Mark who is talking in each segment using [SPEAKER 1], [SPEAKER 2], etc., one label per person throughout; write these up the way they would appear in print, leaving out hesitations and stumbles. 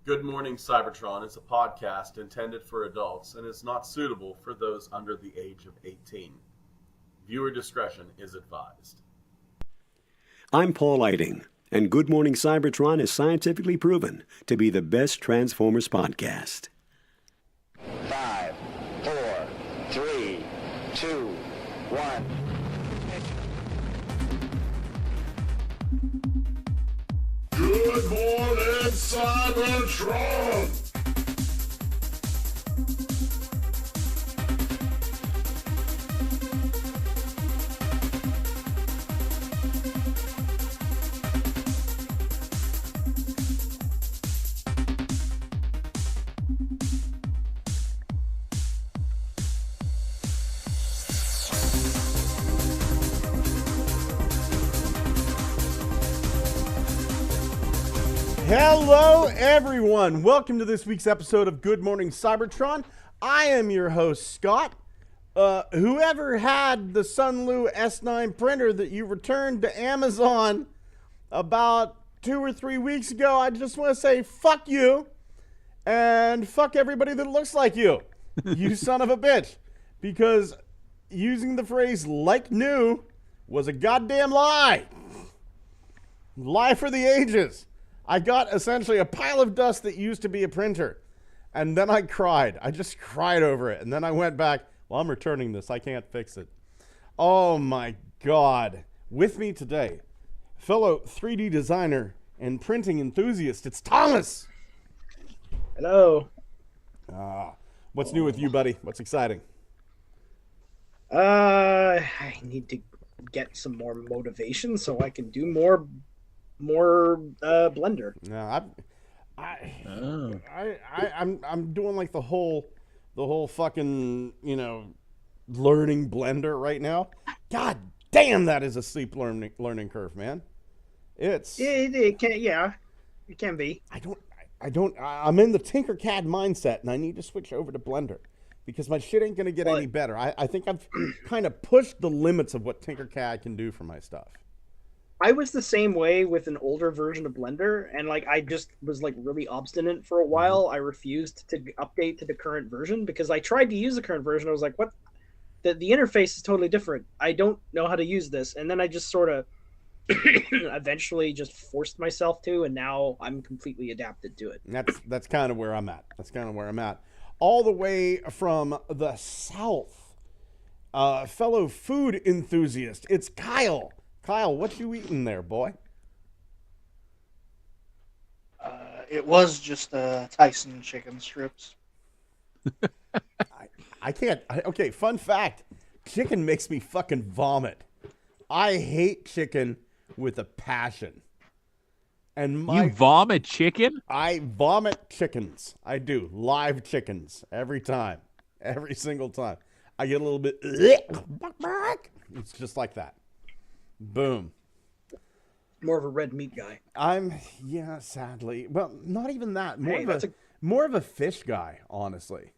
[SPEAKER 1] Good Morning Cybertron is a podcast intended for adults and is not suitable for those under the age of 18. Viewer discretion is advised.
[SPEAKER 2] I'm Paul Lighting, and Good Morning Cybertron is scientifically proven to be the best Transformers podcast.
[SPEAKER 3] 5, 4, 3, 2, 1.
[SPEAKER 4] Good morning, Cybertron!
[SPEAKER 5] Hello, everyone. Welcome to this week's episode of Good Morning Cybertron. I am your host, Scott. Whoever had the Sunlu S9 printer that you returned to Amazon about 2 or 3 weeks ago, I just want to say fuck you and fuck everybody that looks like you. You son of a bitch. Because using the phrase like new was a goddamn lie. Lie for the ages. I got essentially a pile of dust that used to be a printer. And then I cried. I just cried over it. And then I went back, well, I'm returning this. I can't fix it. Oh my God. With me today, fellow 3D designer and printing enthusiast, it's Thomas.
[SPEAKER 6] Hello.
[SPEAKER 5] What's new with you, buddy? What's exciting?
[SPEAKER 6] I need to get some more motivation so I can do more Blender.
[SPEAKER 5] No, I'm doing like the whole fucking, learning Blender right now. God damn, that is a steep learning curve, man.
[SPEAKER 6] It can be.
[SPEAKER 5] I'm in the Tinkercad mindset and I need to switch over to Blender because my shit ain't gonna get any better. I think I've kind of pushed the limits of what Tinkercad can do for my stuff.
[SPEAKER 6] I was the same way with an older version of Blender, and I just was really obstinate for a while. I refused to update to the current version because I tried to use the current version. I was like, what? The interface is totally different. I don't know how to use this. And then I just sort of eventually just forced myself to, and now I'm completely adapted to it.
[SPEAKER 5] That's kind of where I'm at. All the way from the South, fellow food enthusiast, it's Kyle. Kyle, what you eating there, boy?
[SPEAKER 7] It was just Tyson chicken strips.
[SPEAKER 5] I can't. Okay, fun fact. Chicken makes me fucking vomit. I hate chicken with a passion. And
[SPEAKER 8] You vomit chicken?
[SPEAKER 5] I vomit chickens. I do. Live chickens. Every time. Every single time. I get a little bit. It's just like that. Boom.
[SPEAKER 6] More of a red meat guy.
[SPEAKER 5] Sadly. Well, not even that. More of a fish guy, honestly.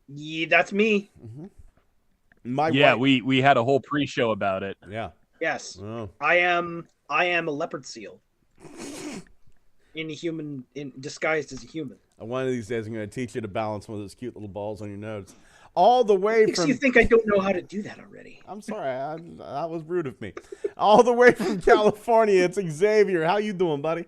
[SPEAKER 6] Yeah, that's me.
[SPEAKER 5] Mm-hmm.
[SPEAKER 8] We had a whole pre-show about it.
[SPEAKER 5] Yeah.
[SPEAKER 6] Yes.
[SPEAKER 5] Oh.
[SPEAKER 6] I am a leopard seal. Disguised as a human.
[SPEAKER 5] One of these days I'm going to teach you to balance one of those cute little balls on your nose. All the way
[SPEAKER 6] Makes
[SPEAKER 5] from...
[SPEAKER 6] you think I don't know how to do that already.
[SPEAKER 5] I'm sorry. That was rude of me. All the way from California, it's Xavier. How you doing, buddy?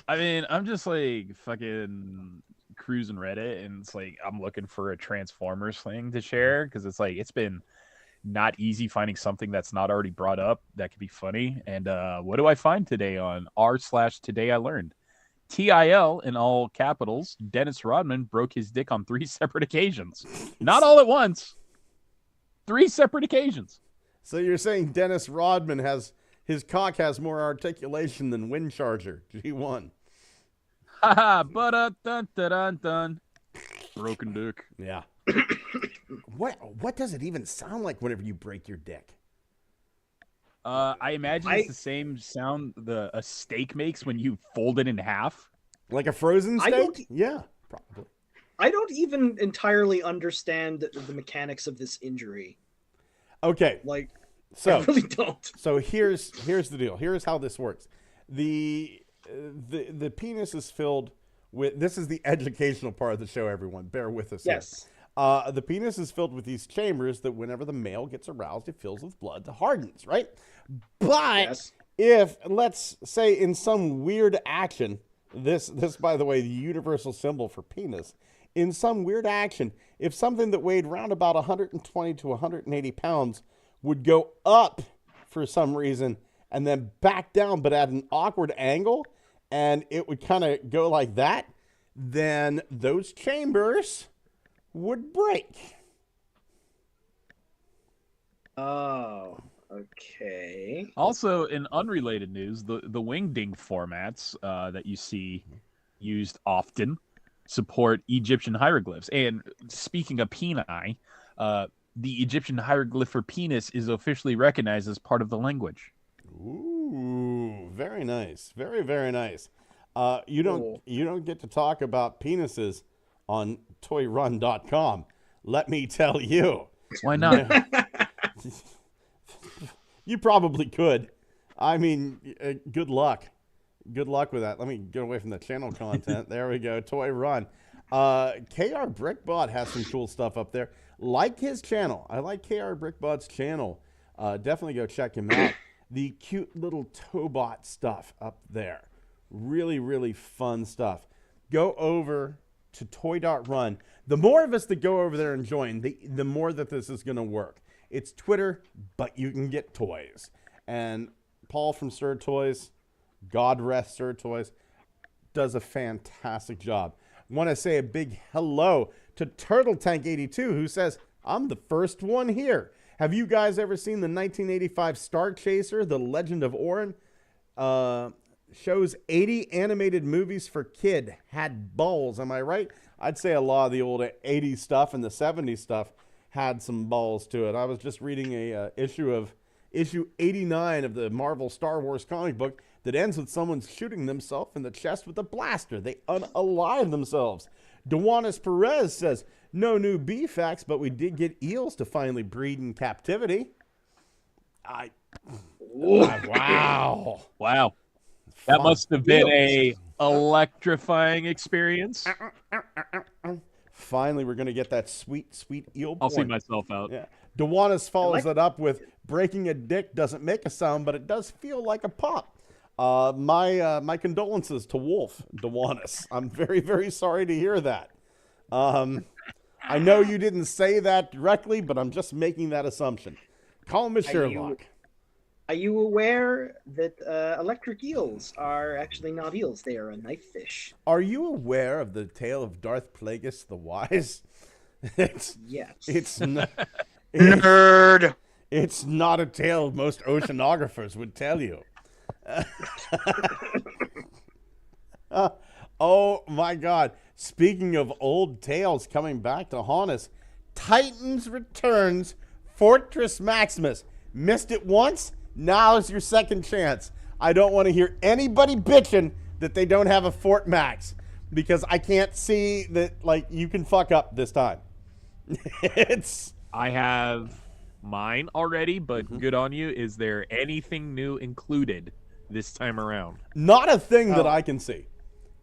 [SPEAKER 8] I mean, I'm just fucking cruising Reddit, and it's I'm looking for a Transformers thing to share because it's been not easy finding something that's not already brought up that could be funny. And what do I find today on r/Today I Learned? TIL in all capitals, Dennis Rodman broke his dick on 3 separate occasions. Not all at once. 3 separate occasions.
[SPEAKER 5] So you're saying Dennis Rodman his cock has more articulation than Windcharger G1.
[SPEAKER 8] Haha, dun. Broken dick.
[SPEAKER 5] Yeah. What does it even sound like whenever you break your dick?
[SPEAKER 8] I imagine it's the same sound a steak makes when you fold it in half.
[SPEAKER 5] Like a frozen steak? Yeah, probably.
[SPEAKER 6] I don't even entirely understand the mechanics of this injury.
[SPEAKER 5] Okay.
[SPEAKER 6] I really don't.
[SPEAKER 5] So here's the deal. Here's how this works. the penis is filled with. This is the educational part of the show. Everyone, bear with us.
[SPEAKER 6] Yes.
[SPEAKER 5] Here. The penis is filled with these chambers that, whenever the male gets aroused, it fills with blood, hardens. Right. But if, let's say, in some weird action, this by the way, the universal symbol for penis. In some weird action, if something that weighed around about 120 to 180 pounds would go up for some reason and then back down, but at an awkward angle, and it would kind of go like that, then those chambers would break.
[SPEAKER 6] Oh, okay.
[SPEAKER 8] Also, in unrelated news, the wingding formats that you see used often support Egyptian hieroglyphs. And speaking of peni, the Egyptian hieroglyph for penis is officially recognized as part of the language.
[SPEAKER 5] Ooh, very nice. Very, very nice. You don't get to talk about penises on toyrun.com. Let me tell you.
[SPEAKER 8] Why not?
[SPEAKER 5] You probably could. I mean, good luck. Good luck with that. Let me get away from the channel content. There we go. Toy Run. KR Brickbot has some cool stuff up there. Like his channel. I like KR Brickbot's channel. Definitely go check him out. The cute little Tobot stuff up there. Really, really fun stuff. Go over to toy.run. The more of us that go over there and join, the more that this is going to work. It's Twitter, but you can get toys. And Paul from Sir Toys, God rest Sir Toys, does a fantastic job. Want to say a big hello to Turtle Tank 82, who says, I'm the first one here. Have you guys ever seen the 1985 Star Chaser, The Legend of Orin? Shows 80 animated movies for kid. Had balls, am I right? I'd say a lot of the old 80s stuff and the 70s stuff had some balls to it. I was just reading a issue 89 of the Marvel Star Wars comic book that ends with someone shooting themselves in the chest with a blaster. They unalive themselves. Dewanis Perez says, no new bee facts, but we did get eels to finally breed in captivity. Wow.
[SPEAKER 8] Wow. That must have been a electrifying experience.
[SPEAKER 5] Finally, we're going to get that sweet, sweet eel
[SPEAKER 8] I'll
[SPEAKER 5] porn.
[SPEAKER 8] see myself out.
[SPEAKER 5] Yeah. Dewanis follows it up with, breaking a dick doesn't make a sound, but it does feel like a pop. My condolences to Wolf, Dewanis. I'm very, very sorry to hear that. I know you didn't say that directly, but I'm just making that assumption. Call him a Sherlock.
[SPEAKER 6] Are you aware that electric eels are actually not eels? They are a knife fish.
[SPEAKER 5] Are you aware of the tale of Darth Plagueis the Wise?
[SPEAKER 6] Yes.
[SPEAKER 5] It's not,
[SPEAKER 7] Nerd.
[SPEAKER 5] It's not a tale most oceanographers would tell you. Oh my God. Speaking of old tales coming back to haunt us, Titans Returns Fortress Maximus. Missed it once? Now's your second chance. I don't want to hear anybody bitching that they don't have a Fort Max, because I can't see that, like, you can fuck up this time.
[SPEAKER 8] I have mine already, but good on you. Is there anything new included this time around?
[SPEAKER 5] Not a thing that I can see.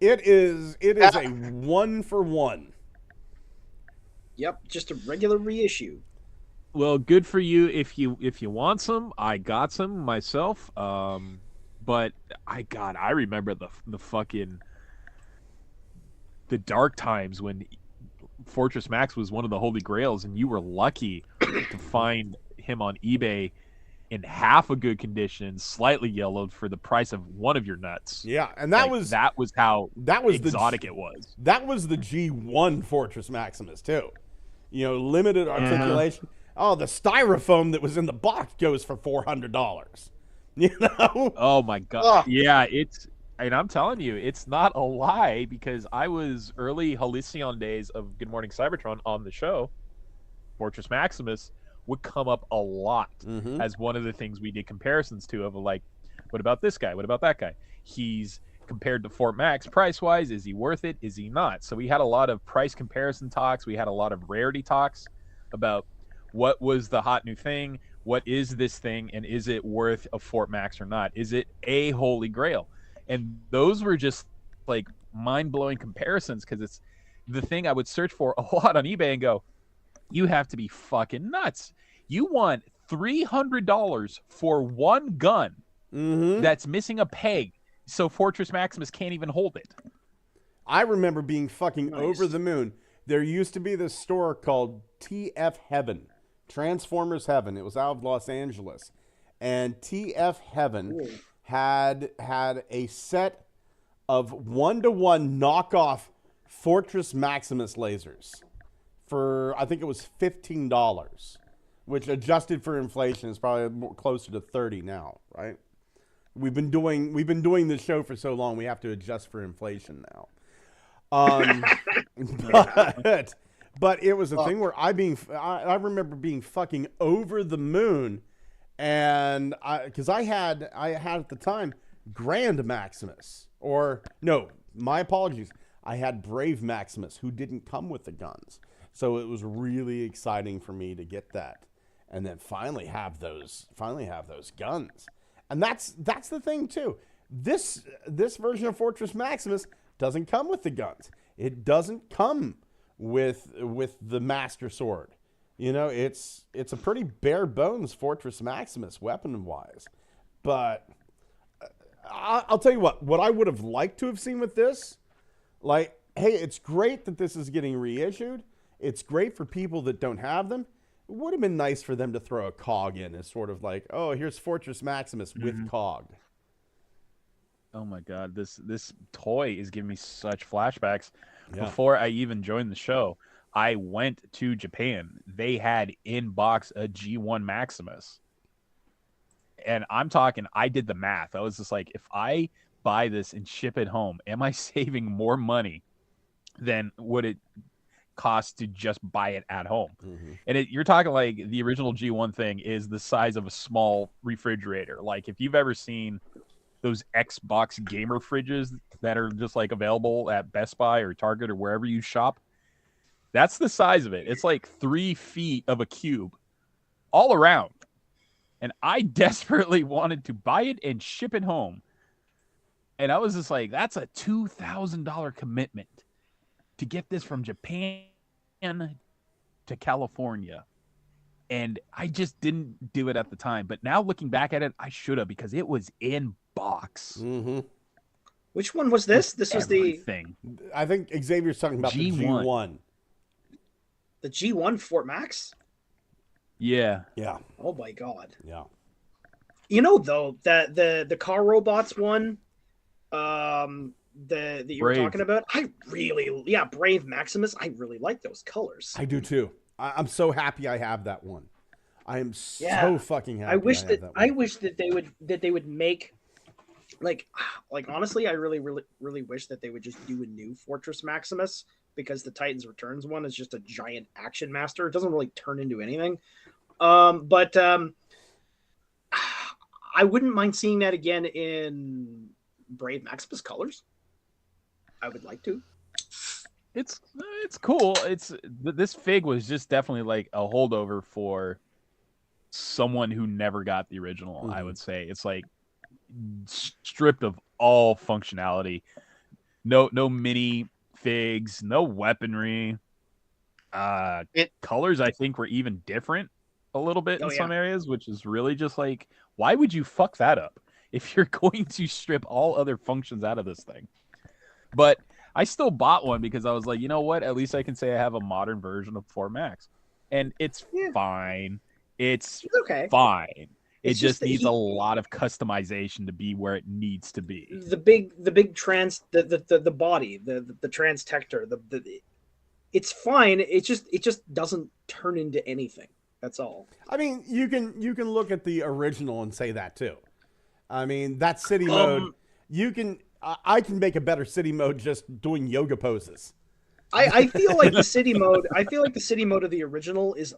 [SPEAKER 5] It is a 1-for-1.
[SPEAKER 6] Yep, just a regular reissue.
[SPEAKER 8] Well, good for you if you want some. I got some myself. But I remember the fucking the dark times when Fortress Max was one of the holy grails, and you were lucky to find him on eBay in half a good condition, slightly yellowed, for the price of one of your nuts.
[SPEAKER 5] Yeah, and that was
[SPEAKER 8] how exotic
[SPEAKER 5] it
[SPEAKER 8] was.
[SPEAKER 5] That was the G1 Fortress Maximus too. You know, limited articulation. Oh, the styrofoam that was in the box goes for $400. You know?
[SPEAKER 8] Oh my God. Yeah, and I'm telling you, it's not a lie, because I was early Halcyon days of Good Morning Cybertron on the show. Fortress Maximus would come up a lot as one of the things we did comparisons to, of like, what about this guy? What about that guy? He's compared to Fort Max price-wise. Is he worth it? Is he not? So we had a lot of price comparison talks. We had a lot of rarity talks about what was the hot new thing, what is this thing, and is it worth a Fort Max or not? Is it a holy grail? And those were just like mind-blowing comparisons, because it's the thing I would search for a lot on eBay and go, you have to be fucking nuts. You want $300 for one gun that's missing a peg, so Fortress Maximus can't even hold it.
[SPEAKER 5] I remember being fucking over the moon. There used to be this store called TF Heaven, Transformers Heaven. It was out of Los Angeles. And TF Heaven had a set of 1-to-1 knockoff Fortress Maximus lasers for, I think it was $15, which adjusted for inflation is probably more closer to 30 now, right? We've been doing this show for so long, we have to adjust for inflation now. But it was a thing where I remember being fucking over the moon, and because I had at the time Grand Maximus, or no, my apologies, I had Brave Maximus, who didn't come with the guns, so it was really exciting for me to get that, and then finally have those guns, and that's the thing too. This version of Fortress Maximus doesn't come with the guns. It doesn't come with the Master Sword. You know, it's a pretty bare bones Fortress Maximus weapon wise. But I'll tell you what I would have liked to have seen with this, like, hey, it's great that this is getting reissued. It's great for people that don't have them. It would have been nice for them to throw a cog in as sort of like, oh, here's Fortress Maximus with cog.
[SPEAKER 8] Oh my God, this toy is giving me such flashbacks.
[SPEAKER 5] Yeah.
[SPEAKER 8] Before I even joined the show, I went to Japan. They had in box a G1 Maximus. And I'm talking, I did the math. I was just like, if I buy this and ship it home, am I saving more money than would it cost to just buy it at home? And you're talking like the original G1 thing is the size of a small refrigerator. Like if you've ever seen those Xbox gamer fridges that are just like available at Best Buy or Target or wherever you shop, that's the size of it. It's like 3 feet of a cube all around. And I desperately wanted to buy it and ship it home. And I was just like, that's a $2,000 commitment to get this from Japan to California. And I just didn't do it at the time. But now looking back at it, I should have, because it was in box.
[SPEAKER 6] Which one was this? This was
[SPEAKER 8] Everything.
[SPEAKER 5] I think Xavier's talking about the G1.
[SPEAKER 6] The G1 Fort Max?
[SPEAKER 8] Yeah.
[SPEAKER 5] Yeah.
[SPEAKER 6] Oh my God.
[SPEAKER 5] Yeah.
[SPEAKER 6] You know though that the car robots one, that you were talking about, Brave Maximus. I really like those colors.
[SPEAKER 5] I do too. I'm so happy I have that one. I am so fucking happy.
[SPEAKER 6] I wish that they would make like honestly, I really wish that they would just do a new Fortress Maximus, because the Titans Returns one is just a giant action master. It doesn't really turn into anything. But I wouldn't mind seeing that again in Brave Maximus colors. I would like to.
[SPEAKER 8] It's cool. This fig was just definitely like a holdover for someone who never got the original. I would say it's like stripped of all functionality. No mini figs, no weaponry. Colors I think were even different a little bit in some areas, which is really just like, why would you fuck that up if you're going to strip all other functions out of this thing? But I still bought one because I was like, you know what? At least I can say I have a modern version of Fort Max, and it's fine. It's
[SPEAKER 6] okay.
[SPEAKER 8] Fine. It just needs a lot of customization to be where it needs to be.
[SPEAKER 6] The big trans the body, the trans tector, it's fine. It just doesn't turn into anything. That's all.
[SPEAKER 5] I mean, you can look at the original and say that too. I mean, that city mode, I can make a better city mode just doing yoga poses.
[SPEAKER 6] I feel like the city mode. I feel like the city mode of the original is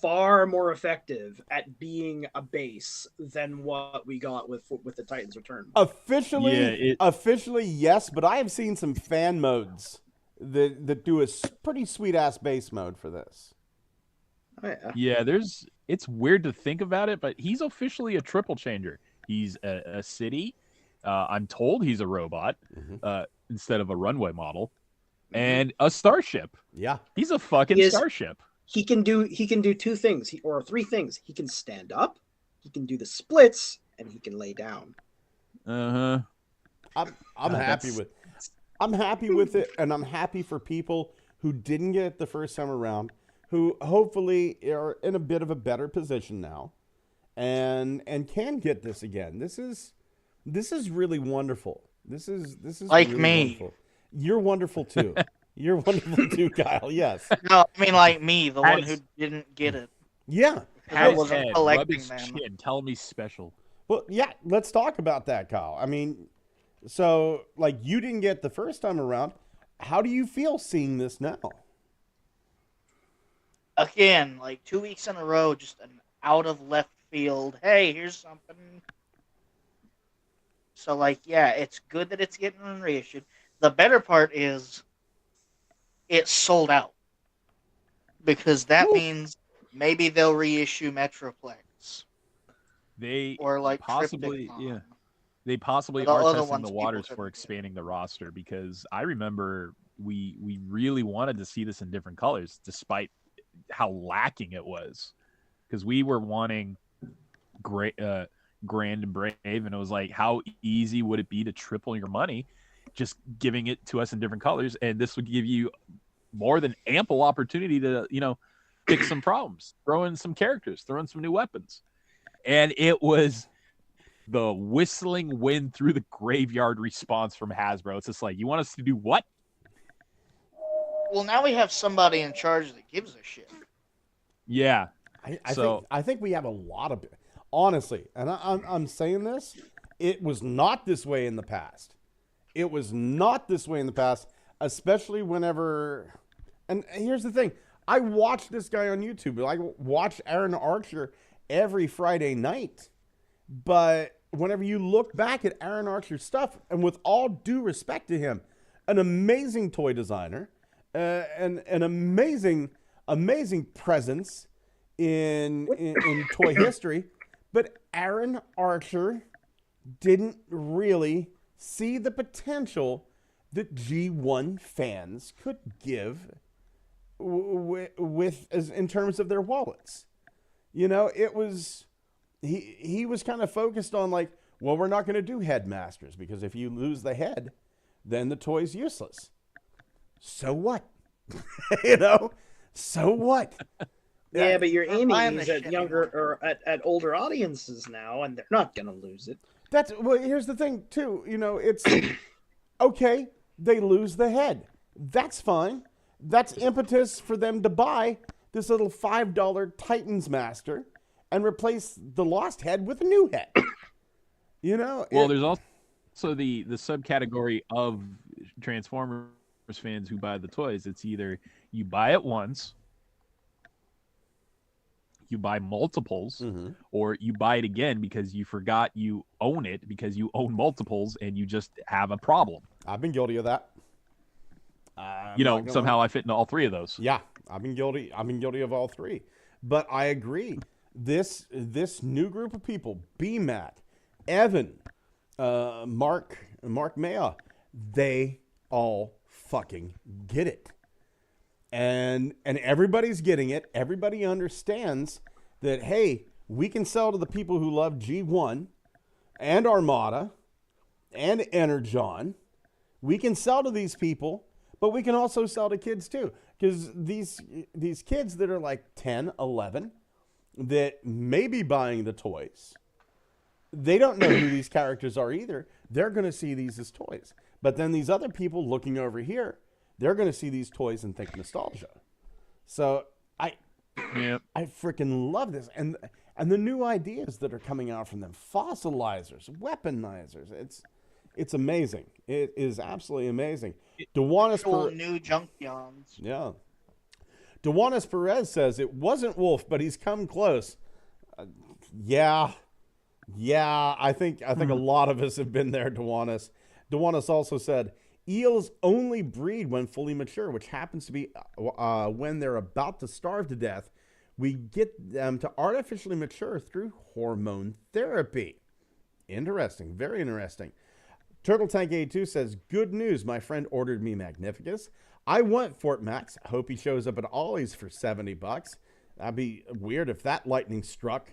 [SPEAKER 6] far more effective at being a base than what we got with the Titans Return.
[SPEAKER 5] Officially, yes, but I have seen some fan modes that do a pretty sweet ass base mode for this.
[SPEAKER 6] Oh,
[SPEAKER 8] yeah, it's weird to think about it, but he's officially a triple changer. He's a city, I'm told he's a robot instead of a runway model, and a starship.
[SPEAKER 5] Yeah,
[SPEAKER 8] he's a fucking starship.
[SPEAKER 6] He can do two things, or three things. He can stand up, he can do the splits, and he can lay down.
[SPEAKER 8] I'm
[SPEAKER 5] happy with. I'm happy with it, and I'm happy for people who didn't get it the first time around, who hopefully are in a bit of a better position now, and can get this again. This is really wonderful. This is
[SPEAKER 7] like
[SPEAKER 5] really
[SPEAKER 7] me.
[SPEAKER 5] Wonderful. You're wonderful too. You're wonderful too, Kyle. Yes.
[SPEAKER 7] No, I mean like me, the one who didn't get it.
[SPEAKER 5] Yeah.
[SPEAKER 7] I wasn't collecting them.
[SPEAKER 8] Chin, tell me special.
[SPEAKER 5] Well, yeah. Let's talk about that, Kyle. I mean, so like you didn't get the first time around. How do you feel seeing this now?
[SPEAKER 7] Again, like 2 weeks in a row, just an out of left field. Hey, here's something. So, like, yeah, it's good that it's getting reissued. The better part is it's sold out. Because that means maybe they'll reissue Metroplex. Or like
[SPEAKER 8] possibly,
[SPEAKER 7] Triptychon.
[SPEAKER 8] yeah. They possibly
[SPEAKER 7] The
[SPEAKER 8] are
[SPEAKER 7] other
[SPEAKER 8] testing
[SPEAKER 7] ones
[SPEAKER 8] the
[SPEAKER 7] people
[SPEAKER 8] waters
[SPEAKER 7] couldn't
[SPEAKER 8] for
[SPEAKER 7] get.
[SPEAKER 8] expanding the roster, because I remember we really wanted to see this in different colors, despite how lacking it was, because we were wanting great, grand and brave, and it was like, how easy would it be to triple your money just giving it to us in different colors? And this would give you more than ample opportunity to, fix some problems, throw in some characters, throw in some new weapons. And it was the whistling wind through the graveyard response from Hasbro. It's just like, you want us to do what?
[SPEAKER 7] Well, now we have somebody in charge that gives a shit.
[SPEAKER 8] Yeah.
[SPEAKER 5] I think we have a lot of, honestly, and I'm saying this, it was not this way in the past. It was not this way in the past, especially whenever, and here's the thing, I watch this guy on YouTube. I watch Aaron Archer every Friday night, but whenever you look back at Aaron Archer's stuff, and with all due respect to him, an amazing toy designer, and an amazing presence in toy history, but Aaron Archer didn't really see the potential that G1 fans could give with as in terms of their wallets. It was he was kind of focused on like, well, we're not going to do headmasters because if you lose the head, then the toy's useless. So what? So what?
[SPEAKER 6] Yeah, but you're aiming
[SPEAKER 7] buying
[SPEAKER 6] these
[SPEAKER 7] the
[SPEAKER 6] at
[SPEAKER 7] shit
[SPEAKER 6] younger or at older audiences now, and they're not going to lose it.
[SPEAKER 5] Here's the thing too. It's okay. They lose the head. That's fine. That's impetus for them to buy this little $5 Titans Master and replace the lost head with a new head.
[SPEAKER 8] Well, there's also the subcategory of Transformers fans who buy the toys. It's either you buy it once, you buy multiples, or you buy it again because you forgot you own it because you own multiples and you just have a problem.
[SPEAKER 5] I've been guilty of that.
[SPEAKER 8] Somehow I fit into all three of those.
[SPEAKER 5] Yeah, I've been guilty of all three. But I agree. This new group of people, BMAT, Evan, Mark Maya, they all fucking get it. And everybody's getting it. Everybody understands that, hey, we can sell to the people who love G1 and Armada and Energon. We can sell to these people, but we can also sell to kids too. Because these kids that are like 10, 11, that may be buying the toys, they don't know who these characters are either. They're going to see these as toys. But then these other people looking over here, they're going to see these toys and think nostalgia. So I freaking love this. And the new ideas that are coming out from them, fossilizers, weaponizers, it's amazing. It is absolutely amazing.
[SPEAKER 7] Actual new Junkions.
[SPEAKER 5] Yeah. Dewanis Perez says it wasn't Wolf, but he's come close. Yeah. I think a lot of us have been there, Dewanis. Dewanis also said eels only breed when fully mature, which happens to be when they're about to starve to death. We get them to artificially mature through hormone therapy. Interesting, very interesting. Turtle Tank 82 says, good news. My friend ordered me Magnificus. I want Fort Max. Hope he shows up at Ollie's for $70. That'd be weird if that lightning struck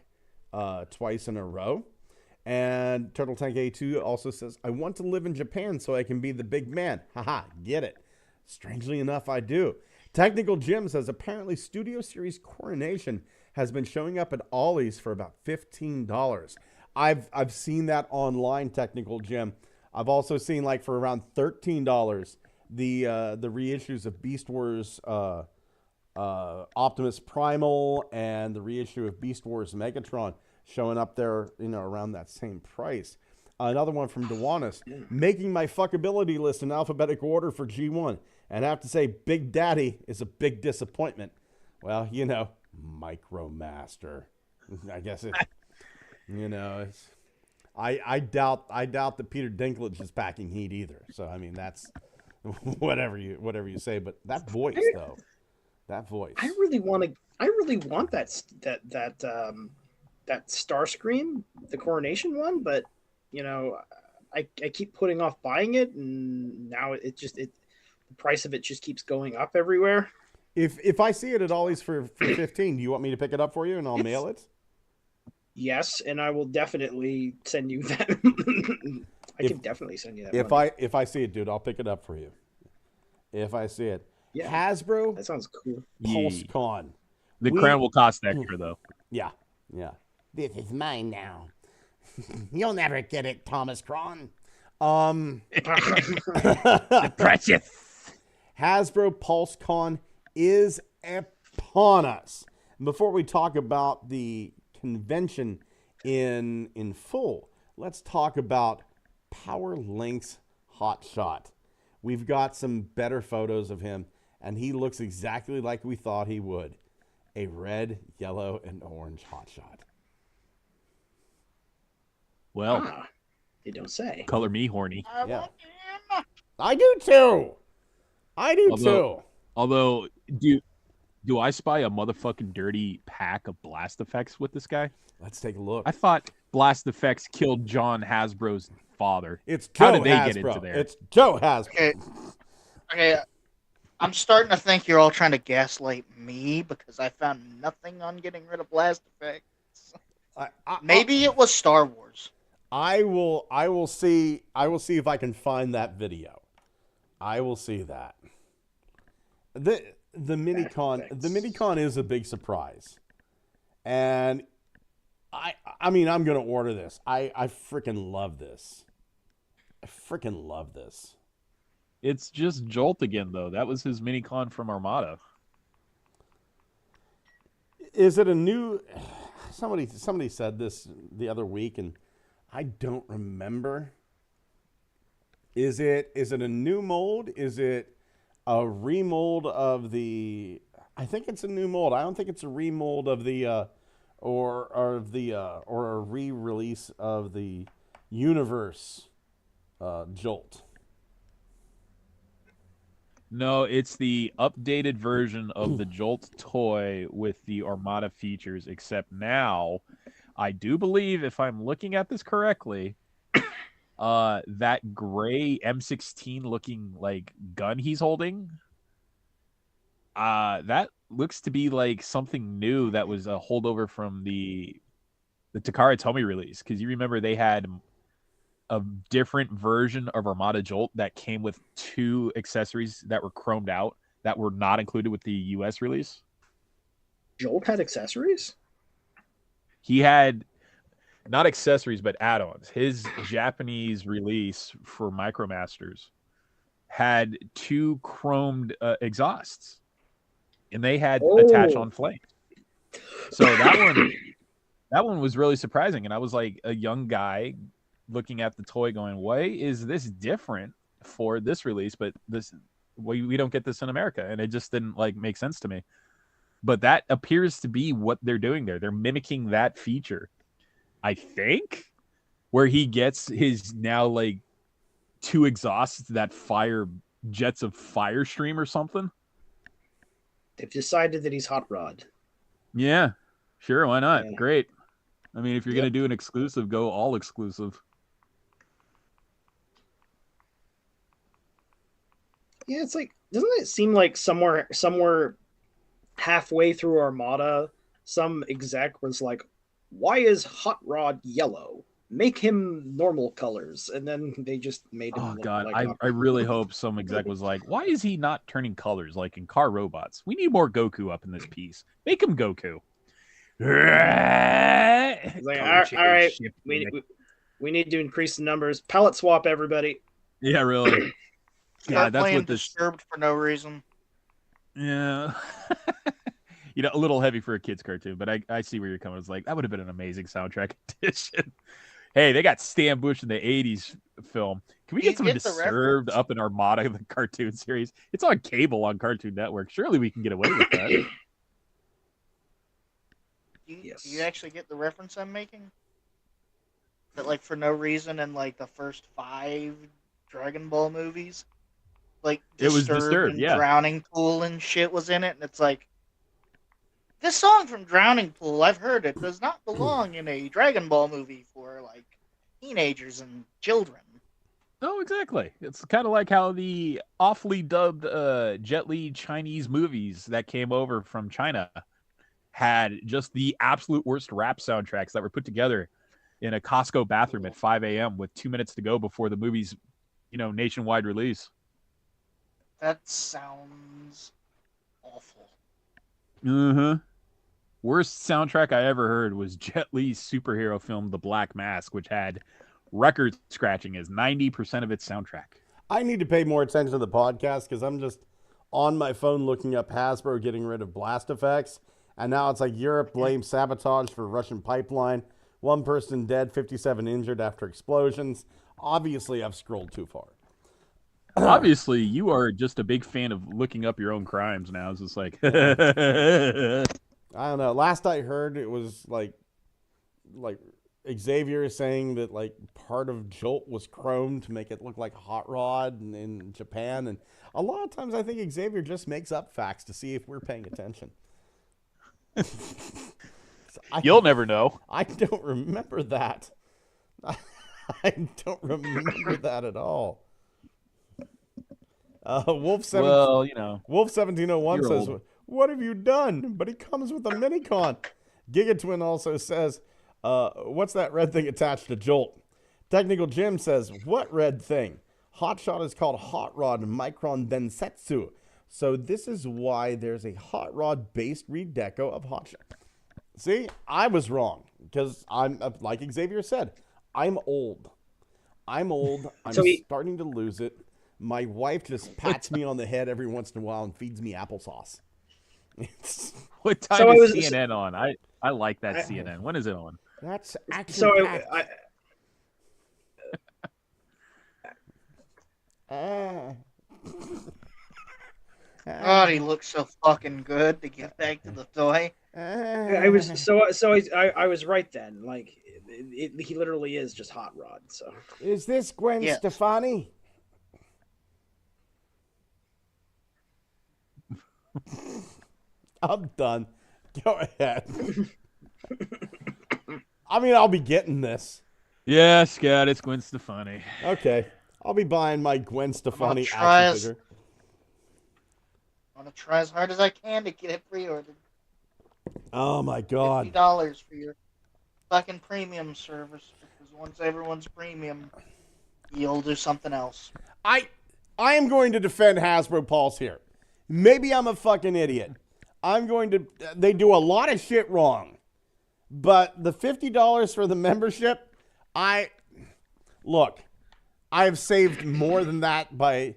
[SPEAKER 5] twice in a row. And Turtle Tank 82 also says, I want to live in Japan so I can be the big man. Haha, get it. Strangely enough, I do. Technical Jim says, apparently Studio Series Coronation has been showing up at Ollie's for about $15. I've seen that online, Technical Jim. I've also seen, like, for around $13, the reissues of Beast Wars Optimus Primal and the reissue of Beast Wars Megatron showing up there, around that same price. Another one from Dewanis, making my fuckability list in alphabetical order for G1. And I have to say, Big Daddy is a big disappointment. Well, Micromaster. I guess it, it's... I doubt that Peter Dinklage is packing heat either. So I mean, that's whatever you say. But that voice, though, that voice.
[SPEAKER 6] I really want that Starscream, the Coronation one, but I keep putting off buying it, and now the price of it just keeps going up everywhere.
[SPEAKER 5] If I see it at Ollie's for 15, do you want me to pick it up for you and I'll mail it?
[SPEAKER 6] Yes, and I will definitely send you that. I can definitely send you that.
[SPEAKER 5] If I see it, dude, I'll pick it up for you. If I see it.
[SPEAKER 6] Yeah.
[SPEAKER 5] Hasbro.
[SPEAKER 6] That sounds cool.
[SPEAKER 5] PulseCon.
[SPEAKER 8] The crown will cost extra, though.
[SPEAKER 5] Yeah. This is mine now. You'll never get it, Thomas Cron.
[SPEAKER 8] Precious.
[SPEAKER 5] Hasbro PulseCon is upon us. Before we talk about the convention in full, let's talk about Power Link's hotshot. We've got some better photos of him, and he looks exactly like we thought he would. A red, yellow, and orange hotshot.
[SPEAKER 8] Well,
[SPEAKER 6] they don't say.
[SPEAKER 8] Color me horny.
[SPEAKER 5] Yeah. I do too.
[SPEAKER 8] Although, do I spy a motherfucking dirty pack of blast effects with this guy?
[SPEAKER 5] Let's take a look.
[SPEAKER 8] I thought blast effects killed John Hasbro's father.
[SPEAKER 5] It's
[SPEAKER 8] How
[SPEAKER 5] Joe
[SPEAKER 8] did they
[SPEAKER 5] Hasbro.
[SPEAKER 8] get into there?
[SPEAKER 5] It's Joe Hasbro.
[SPEAKER 7] Okay, I'm starting to think you're all trying to gaslight me because I found nothing on getting rid of blast effects. Maybe it was Star Wars.
[SPEAKER 5] I will see if I can find that video. I will see that. The minicon is a big surprise. And I mean I'm gonna order this. I freaking love this.
[SPEAKER 8] It's just Jolt again, though. That was his minicon from Armada.
[SPEAKER 5] Is it a new? Somebody said this the other week, and I don't remember. Is it a new mold? Is it a remold of the? I think it's a new mold. I don't think it's a remold of the, or a re-release of the Universe Jolt.
[SPEAKER 8] No, it's the updated version of the Jolt toy with the Armada features, except now, I do believe, if I'm looking at this correctly, that gray M16 looking like gun he's holding, that looks to be like something new that was a holdover from the Takara Tomy release, because you remember they had a different version of Armada Jolt that came with 2 accessories that were chromed out that were not included with the US release.
[SPEAKER 6] Jolt had accessories?
[SPEAKER 8] He had not accessories, but add-ons. His Japanese release for Micromasters had 2 chromed exhausts, and they had attach on flames. So that one was really surprising, and I was like a young guy looking at the toy going, why is this different for this release, but we don't get this in America? And it just didn't make sense to me. But that appears to be what they're doing there. They're mimicking that feature, I think, where he gets his now 2 exhausts that fire jets of fire stream or something.
[SPEAKER 6] They've decided that he's Hot Rod.
[SPEAKER 8] Yeah, sure, why not?
[SPEAKER 6] Yeah.
[SPEAKER 8] Great. I mean, if you're going to do an exclusive, go all exclusive.
[SPEAKER 6] Yeah, it's like, doesn't it seem like somewhere halfway through Armada, some exec was like, "Why is Hot Rod yellow? Make him normal colors," and then they just made him.
[SPEAKER 8] Oh
[SPEAKER 6] look
[SPEAKER 8] god,
[SPEAKER 6] like
[SPEAKER 8] I really hope some exec was like, why is he not turning colors like in Car Robots? We need more Goku up in this piece. Make him Goku.
[SPEAKER 6] It's like, all right, we need to increase the numbers. Palette swap, everybody.
[SPEAKER 8] Yeah, really.
[SPEAKER 7] Start
[SPEAKER 8] that's
[SPEAKER 7] playing
[SPEAKER 8] what this.
[SPEAKER 7] Disturbed for no reason.
[SPEAKER 8] Yeah. A little heavy for a kid's cartoon, but I see where you're coming. It's like, that would have been an amazing soundtrack addition. Hey, they got Stan Bush in the 80s film. Can we get some Disturbed up in Armada, the cartoon series? It's on cable on Cartoon Network. Surely we can get away with that.
[SPEAKER 7] Do you actually get the reference I'm making? That, like, for no reason in, like, the first 5 Dragon Ball movies, like,
[SPEAKER 8] it was Disturbed,
[SPEAKER 7] and
[SPEAKER 8] yeah.
[SPEAKER 7] Drowning Pool and shit was in it, and it's like, this song from Drowning Pool, I've heard it, does not belong in a Dragon Ball movie for, like, teenagers and children.
[SPEAKER 8] Oh, exactly. It's kind of like how the awfully dubbed Jet Li Chinese movies that came over from China had just the absolute worst rap soundtracks that were put together in a Costco bathroom at 5 a.m. with 2 minutes to go before the movie's, nationwide release.
[SPEAKER 7] That sounds awful.
[SPEAKER 8] Uh-huh. Worst soundtrack I ever heard was Jet Li's superhero film, The Black Mask, which had record scratching as 90% of its soundtrack.
[SPEAKER 5] I need to pay more attention to the podcast because I'm just on my phone looking up Hasbro getting rid of blast effects. And now it's like Europe blames sabotage for Russian pipeline. 1 person dead, 57 injured after explosions. Obviously, I've scrolled too far.
[SPEAKER 8] Obviously, you are just a big fan of looking up your own crimes now. It's just like...
[SPEAKER 5] I don't know. Last I heard, it was like Xavier is saying that like part of Jolt was chrome to make it look like Hot Rod in Japan. And a lot of times I think Xavier just makes up facts to see if we're paying attention.
[SPEAKER 8] You'll never know.
[SPEAKER 5] I don't remember that. I don't remember that at all. Wolf 1701 says, old. What have you done? But he comes with a Minicon. Gigatwin also says, what's that red thing attached to Jolt? Technical Jim says, what red thing? Hotshot is called Hot Rod Micron Densetsu. So this is why there's a Hot Rod based redeco of Hotshot. See, I was wrong because I'm, like Xavier said, I'm old. I'm starting to lose it. My wife just pats me on the head every once in a while and feeds me applesauce.
[SPEAKER 8] What time is CNN on? I like that CNN. When is it on?
[SPEAKER 5] That's actually
[SPEAKER 7] God, he looks so fucking good to get back to the toy.
[SPEAKER 6] I was right then. Like he literally is just Hot Rod. So
[SPEAKER 5] is this Gwen Stefani? I'm done. Go ahead. I mean, I'll be getting this.
[SPEAKER 8] Yeah, Scott, it's Gwen Stefani.
[SPEAKER 5] Okay. I'll be buying my Gwen Stefani
[SPEAKER 7] action
[SPEAKER 5] figure.
[SPEAKER 7] I'm going to try as hard as I can to get it pre-ordered.
[SPEAKER 5] Oh, my God.
[SPEAKER 7] $50 for your fucking premium service. Because once everyone's premium, you'll do something else.
[SPEAKER 5] I am going to defend Hasbro Pulse here. Maybe I'm a fucking idiot. They do a lot of shit wrong. But the $50 for the membership, I've saved more than that by,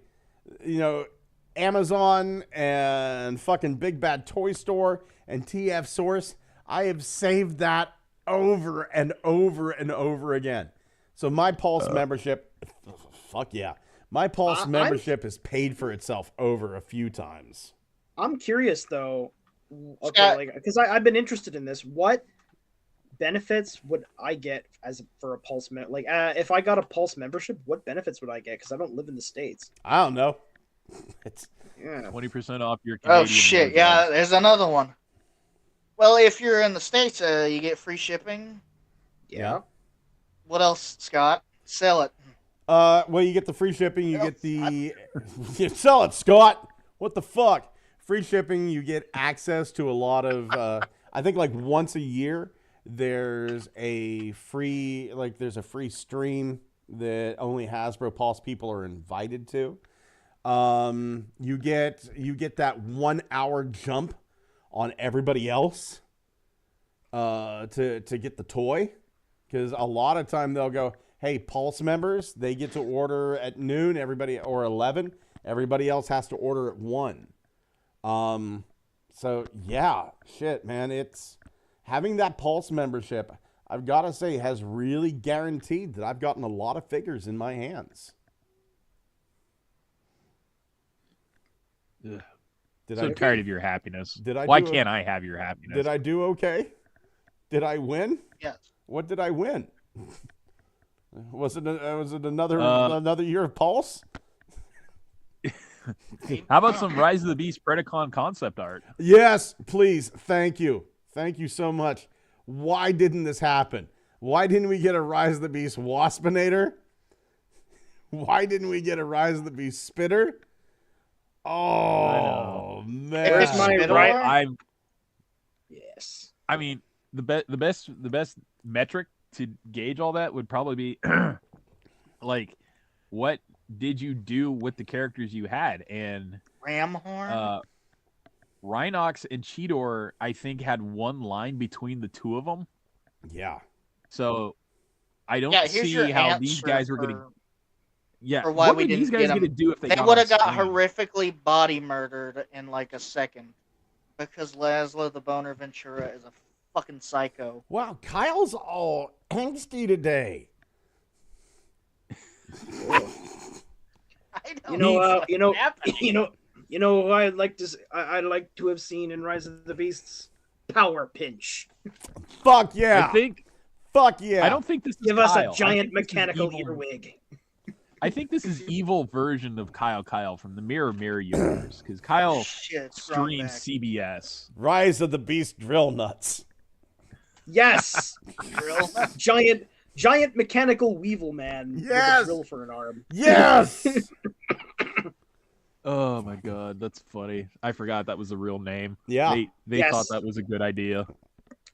[SPEAKER 5] Amazon and fucking Big Bad Toy Store and TF Source. I have saved that over and over and over again. So my Pulse membership, fuck yeah. My Pulse membership has paid for itself over a few times.
[SPEAKER 6] I'm curious though, because I've been interested in this. What benefits would I get for a Pulse if I got a Pulse membership, what benefits would I get? Because I don't live in the States.
[SPEAKER 5] I don't know.
[SPEAKER 6] It's
[SPEAKER 8] 20% off your Canadian.
[SPEAKER 7] Oh shit! Yeah, there's another one. Well, if you're in the States, you get free shipping.
[SPEAKER 6] Yeah.
[SPEAKER 7] What else, Scott? Sell it.
[SPEAKER 5] Well, you get the free shipping. You get the you sell it, Scott. What the fuck? Free shipping. You get access to a lot of. I think like once a year there's a free stream that only Hasbro Pulse people are invited to. You get that 1 hour jump on everybody else to get the toy, because a lot of time they'll go, hey, Pulse members, they get to order at noon, or 11. Everybody else has to order at 1. So yeah, shit, man, it's having that Pulse membership, I've got to say, has really guaranteed that I've gotten a lot of figures in my hands.
[SPEAKER 8] Ugh.
[SPEAKER 5] Did
[SPEAKER 8] So
[SPEAKER 5] I
[SPEAKER 8] tired of your happiness.
[SPEAKER 5] Did I
[SPEAKER 8] Why
[SPEAKER 5] do
[SPEAKER 8] can't I have your happiness?
[SPEAKER 5] Did I do okay? Did I win?
[SPEAKER 7] Yes.
[SPEAKER 5] What did I win? Was it another year of Pulse?
[SPEAKER 8] How about some Rise of the Beast Predacon concept art?
[SPEAKER 5] Yes, please. Thank you. Thank you so much. Why didn't this happen? Why didn't we get a Rise of the Beast Waspinator? Why didn't we get a Rise of the Beast Spitter? Oh man!
[SPEAKER 6] Where's my right?
[SPEAKER 7] Yes.
[SPEAKER 8] I mean, the best metric to gauge all that would probably be like, what did you do with the characters you had? And
[SPEAKER 7] Ramhorn.
[SPEAKER 8] Rhinox and Cheetor, I think, had one line between the two of them.
[SPEAKER 5] Yeah.
[SPEAKER 8] So I don't
[SPEAKER 7] here's
[SPEAKER 8] see
[SPEAKER 7] your
[SPEAKER 8] how these
[SPEAKER 7] answer
[SPEAKER 8] guys were going to.
[SPEAKER 7] for
[SPEAKER 8] Yeah.
[SPEAKER 7] why
[SPEAKER 8] What
[SPEAKER 7] we
[SPEAKER 8] were these
[SPEAKER 7] didn't
[SPEAKER 8] guys
[SPEAKER 7] get
[SPEAKER 8] going to
[SPEAKER 7] them.
[SPEAKER 8] do if they
[SPEAKER 7] would have got
[SPEAKER 8] on screen?
[SPEAKER 7] horrifically body murdered in like a second, because Laszlo the Boner Ventura is a fucking psycho.
[SPEAKER 5] Wow, Kyle's all angsty today.
[SPEAKER 7] I don't know what's happening.
[SPEAKER 6] You know who I'd like to have seen in Rise of the Beasts? Power Pinch.
[SPEAKER 5] Fuck yeah.
[SPEAKER 8] I think.
[SPEAKER 5] Fuck yeah.
[SPEAKER 8] I don't think this is
[SPEAKER 6] Give
[SPEAKER 8] Kyle.
[SPEAKER 6] us a giant mechanical earwig.
[SPEAKER 8] I think this is evil version of Kyle from the Mirror universe, because Kyle
[SPEAKER 7] Shit,
[SPEAKER 8] streams
[SPEAKER 7] throwback.
[SPEAKER 8] CBS.
[SPEAKER 5] Rise of the Beast Drill Nuts.
[SPEAKER 6] Yes.
[SPEAKER 7] Drill.
[SPEAKER 6] giant mechanical Weevil man with
[SPEAKER 5] Yes.
[SPEAKER 6] a drill for an arm.
[SPEAKER 5] Yes.
[SPEAKER 8] Oh my god, that's funny. I forgot that was the real name.
[SPEAKER 5] Yeah.
[SPEAKER 8] They
[SPEAKER 6] Yes.
[SPEAKER 8] thought that was a good idea.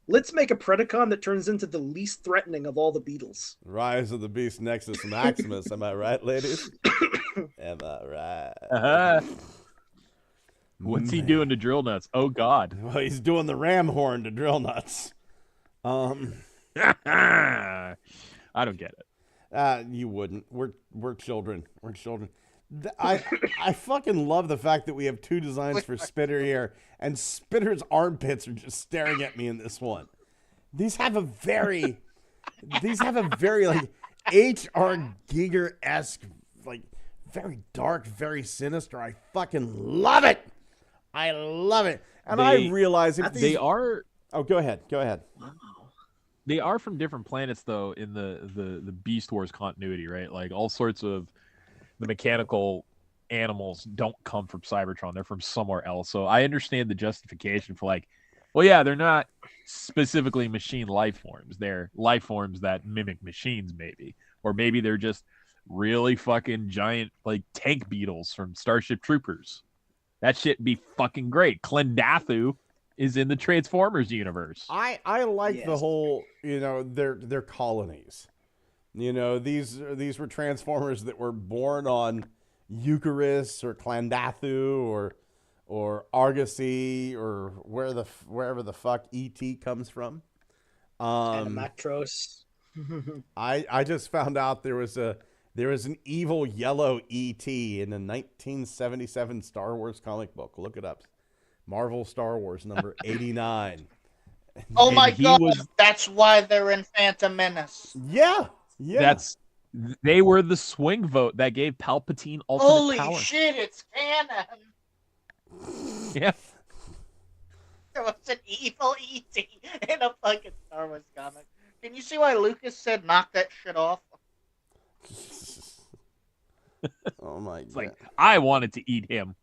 [SPEAKER 6] Let's make a Predacon that turns into the least threatening of all the Beetles.
[SPEAKER 5] Rise of the Beast Nexus Maximus. Am I right, ladies? Am I right?
[SPEAKER 8] Uh-huh. What's he doing to Drill Nuts? Oh god.
[SPEAKER 5] Well, he's doing the ram horn to Drill Nuts.
[SPEAKER 8] I don't get it.
[SPEAKER 5] You wouldn't. We're children. We're children. I fucking love the fact that we have two designs for Spitter here, and Spitter's armpits are just staring at me in this one. These have a very like H.R. Giger-esque, like very dark, very sinister. I fucking love it. I love it. And I realize if
[SPEAKER 8] they are.
[SPEAKER 5] Oh, go ahead. Go ahead.
[SPEAKER 8] They are from different planets, though, in the Beast Wars continuity, right? Like all sorts of the mechanical animals don't come from Cybertron; they're from somewhere else. So I understand the justification for like, well, yeah, they're not specifically machine life forms; they're life forms that mimic machines, maybe, or maybe they're just really fucking giant like tank beetles from Starship Troopers. That shit'd be fucking great. Klendathu is in the Transformers universe.
[SPEAKER 5] I like the whole, their colonies. These were Transformers that were born on Eucharis or Klendathu or Argosy or wherever the fuck ET comes from.
[SPEAKER 6] Animatros.
[SPEAKER 5] I just found out there was an evil yellow ET in a 1977 Star Wars comic book. Look it up. Marvel Star Wars number 89.
[SPEAKER 7] Oh my god,
[SPEAKER 8] was...
[SPEAKER 7] that's why they're in Phantom Menace.
[SPEAKER 5] Yeah.
[SPEAKER 8] They were the swing vote that gave Palpatine ultimate
[SPEAKER 7] Holy
[SPEAKER 8] power.
[SPEAKER 7] shit, it's canon.
[SPEAKER 8] Yeah.
[SPEAKER 7] There was an evil ET in a fucking Star Wars comic. Can you see why Lucas said knock that shit off?
[SPEAKER 5] Oh my
[SPEAKER 8] It's
[SPEAKER 5] god.
[SPEAKER 8] like, I wanted to eat him.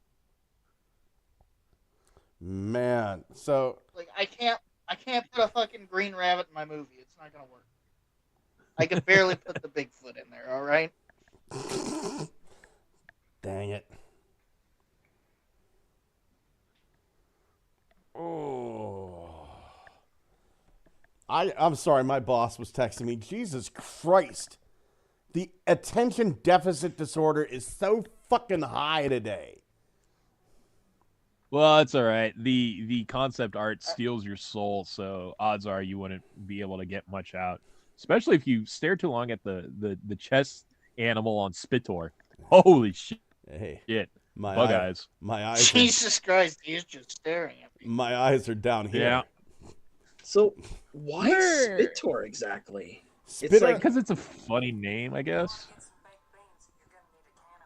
[SPEAKER 5] Man, so
[SPEAKER 7] Like I can't put a fucking green rabbit in my movie. It's not gonna work. I can barely put the Bigfoot in there, alright?
[SPEAKER 5] Dang it. Oh. I'm sorry, my boss was texting me. Jesus Christ. The attention deficit disorder is so fucking high today.
[SPEAKER 8] Well, it's all right. The concept art steals your soul, so odds are you wouldn't be able to get much out. Especially if you stare too long at the chess animal on Spitor. Holy shit.
[SPEAKER 5] Hey.
[SPEAKER 8] Shit.
[SPEAKER 5] My
[SPEAKER 8] Bug
[SPEAKER 5] eye-
[SPEAKER 8] eyes.
[SPEAKER 5] My eyes
[SPEAKER 7] Jesus Christ, he's just staring at me.
[SPEAKER 5] my eyes are down here.
[SPEAKER 8] Yeah.
[SPEAKER 6] So why
[SPEAKER 8] Where-
[SPEAKER 6] Spitor exactly?
[SPEAKER 5] Spitter,
[SPEAKER 6] like-
[SPEAKER 8] Because it's a funny name, I guess.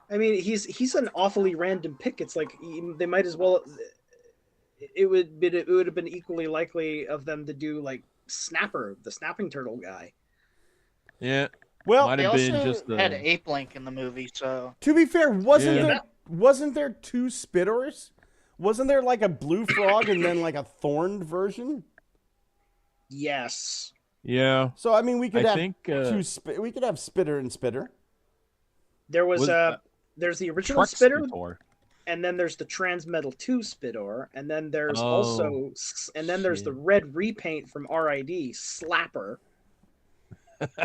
[SPEAKER 6] I mean, he's an awfully random pick. It's like they might as well. It would have been equally likely of them to do like Snapper, the snapping turtle guy.
[SPEAKER 8] Yeah.
[SPEAKER 5] well,
[SPEAKER 8] Might
[SPEAKER 7] They
[SPEAKER 8] have been
[SPEAKER 7] also
[SPEAKER 8] just the
[SPEAKER 7] had Ape Link in the movie, so
[SPEAKER 5] to be fair,
[SPEAKER 8] Yeah.
[SPEAKER 5] wasn't there two Spitters? Wasn't there like a blue frog and then like a thorned version?
[SPEAKER 6] Yes.
[SPEAKER 8] Yeah.
[SPEAKER 5] So I mean, we could
[SPEAKER 8] I
[SPEAKER 5] have
[SPEAKER 8] think
[SPEAKER 5] we could have Spitter and Spitter.
[SPEAKER 6] There was there's the original
[SPEAKER 8] Truck
[SPEAKER 6] Spitter,
[SPEAKER 8] Spitor.
[SPEAKER 6] and then there's the Transmetal 2 Spitter, and then there's
[SPEAKER 8] Oh,
[SPEAKER 6] also there's the
[SPEAKER 8] shit.
[SPEAKER 6] red repaint from RID Slapper,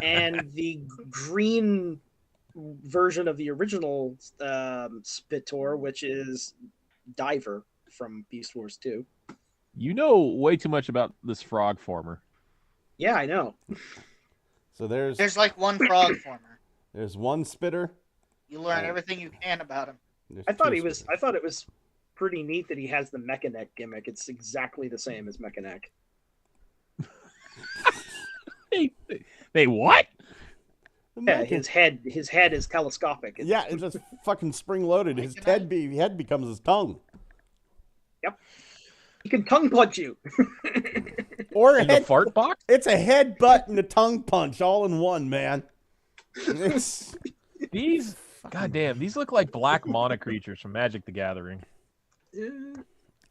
[SPEAKER 6] and the green version of the original Spitor, which is Diver from Beast Wars 2.
[SPEAKER 8] You know way too much about this frog former.
[SPEAKER 6] Yeah, I know.
[SPEAKER 5] So there's
[SPEAKER 7] there's one frog former.
[SPEAKER 5] one Spitter.
[SPEAKER 7] You learn everything you can about him.
[SPEAKER 5] There's
[SPEAKER 6] I thought
[SPEAKER 5] two
[SPEAKER 6] it was
[SPEAKER 5] Spitters.
[SPEAKER 6] pretty neat that he has the Mechanic gimmick. It's exactly the same as Mechanic.
[SPEAKER 8] They what?
[SPEAKER 6] Yeah, his head is telescopic.
[SPEAKER 5] Yeah, it's just fucking spring loaded. His head becomes his tongue.
[SPEAKER 6] Yep. He can tongue punch you.
[SPEAKER 5] Or a
[SPEAKER 8] In the
[SPEAKER 5] head
[SPEAKER 8] fart box?
[SPEAKER 5] It's a headbutt and a tongue punch all in one, man. It's
[SPEAKER 8] These, goddamn, these look like black mana creatures from Magic the Gathering.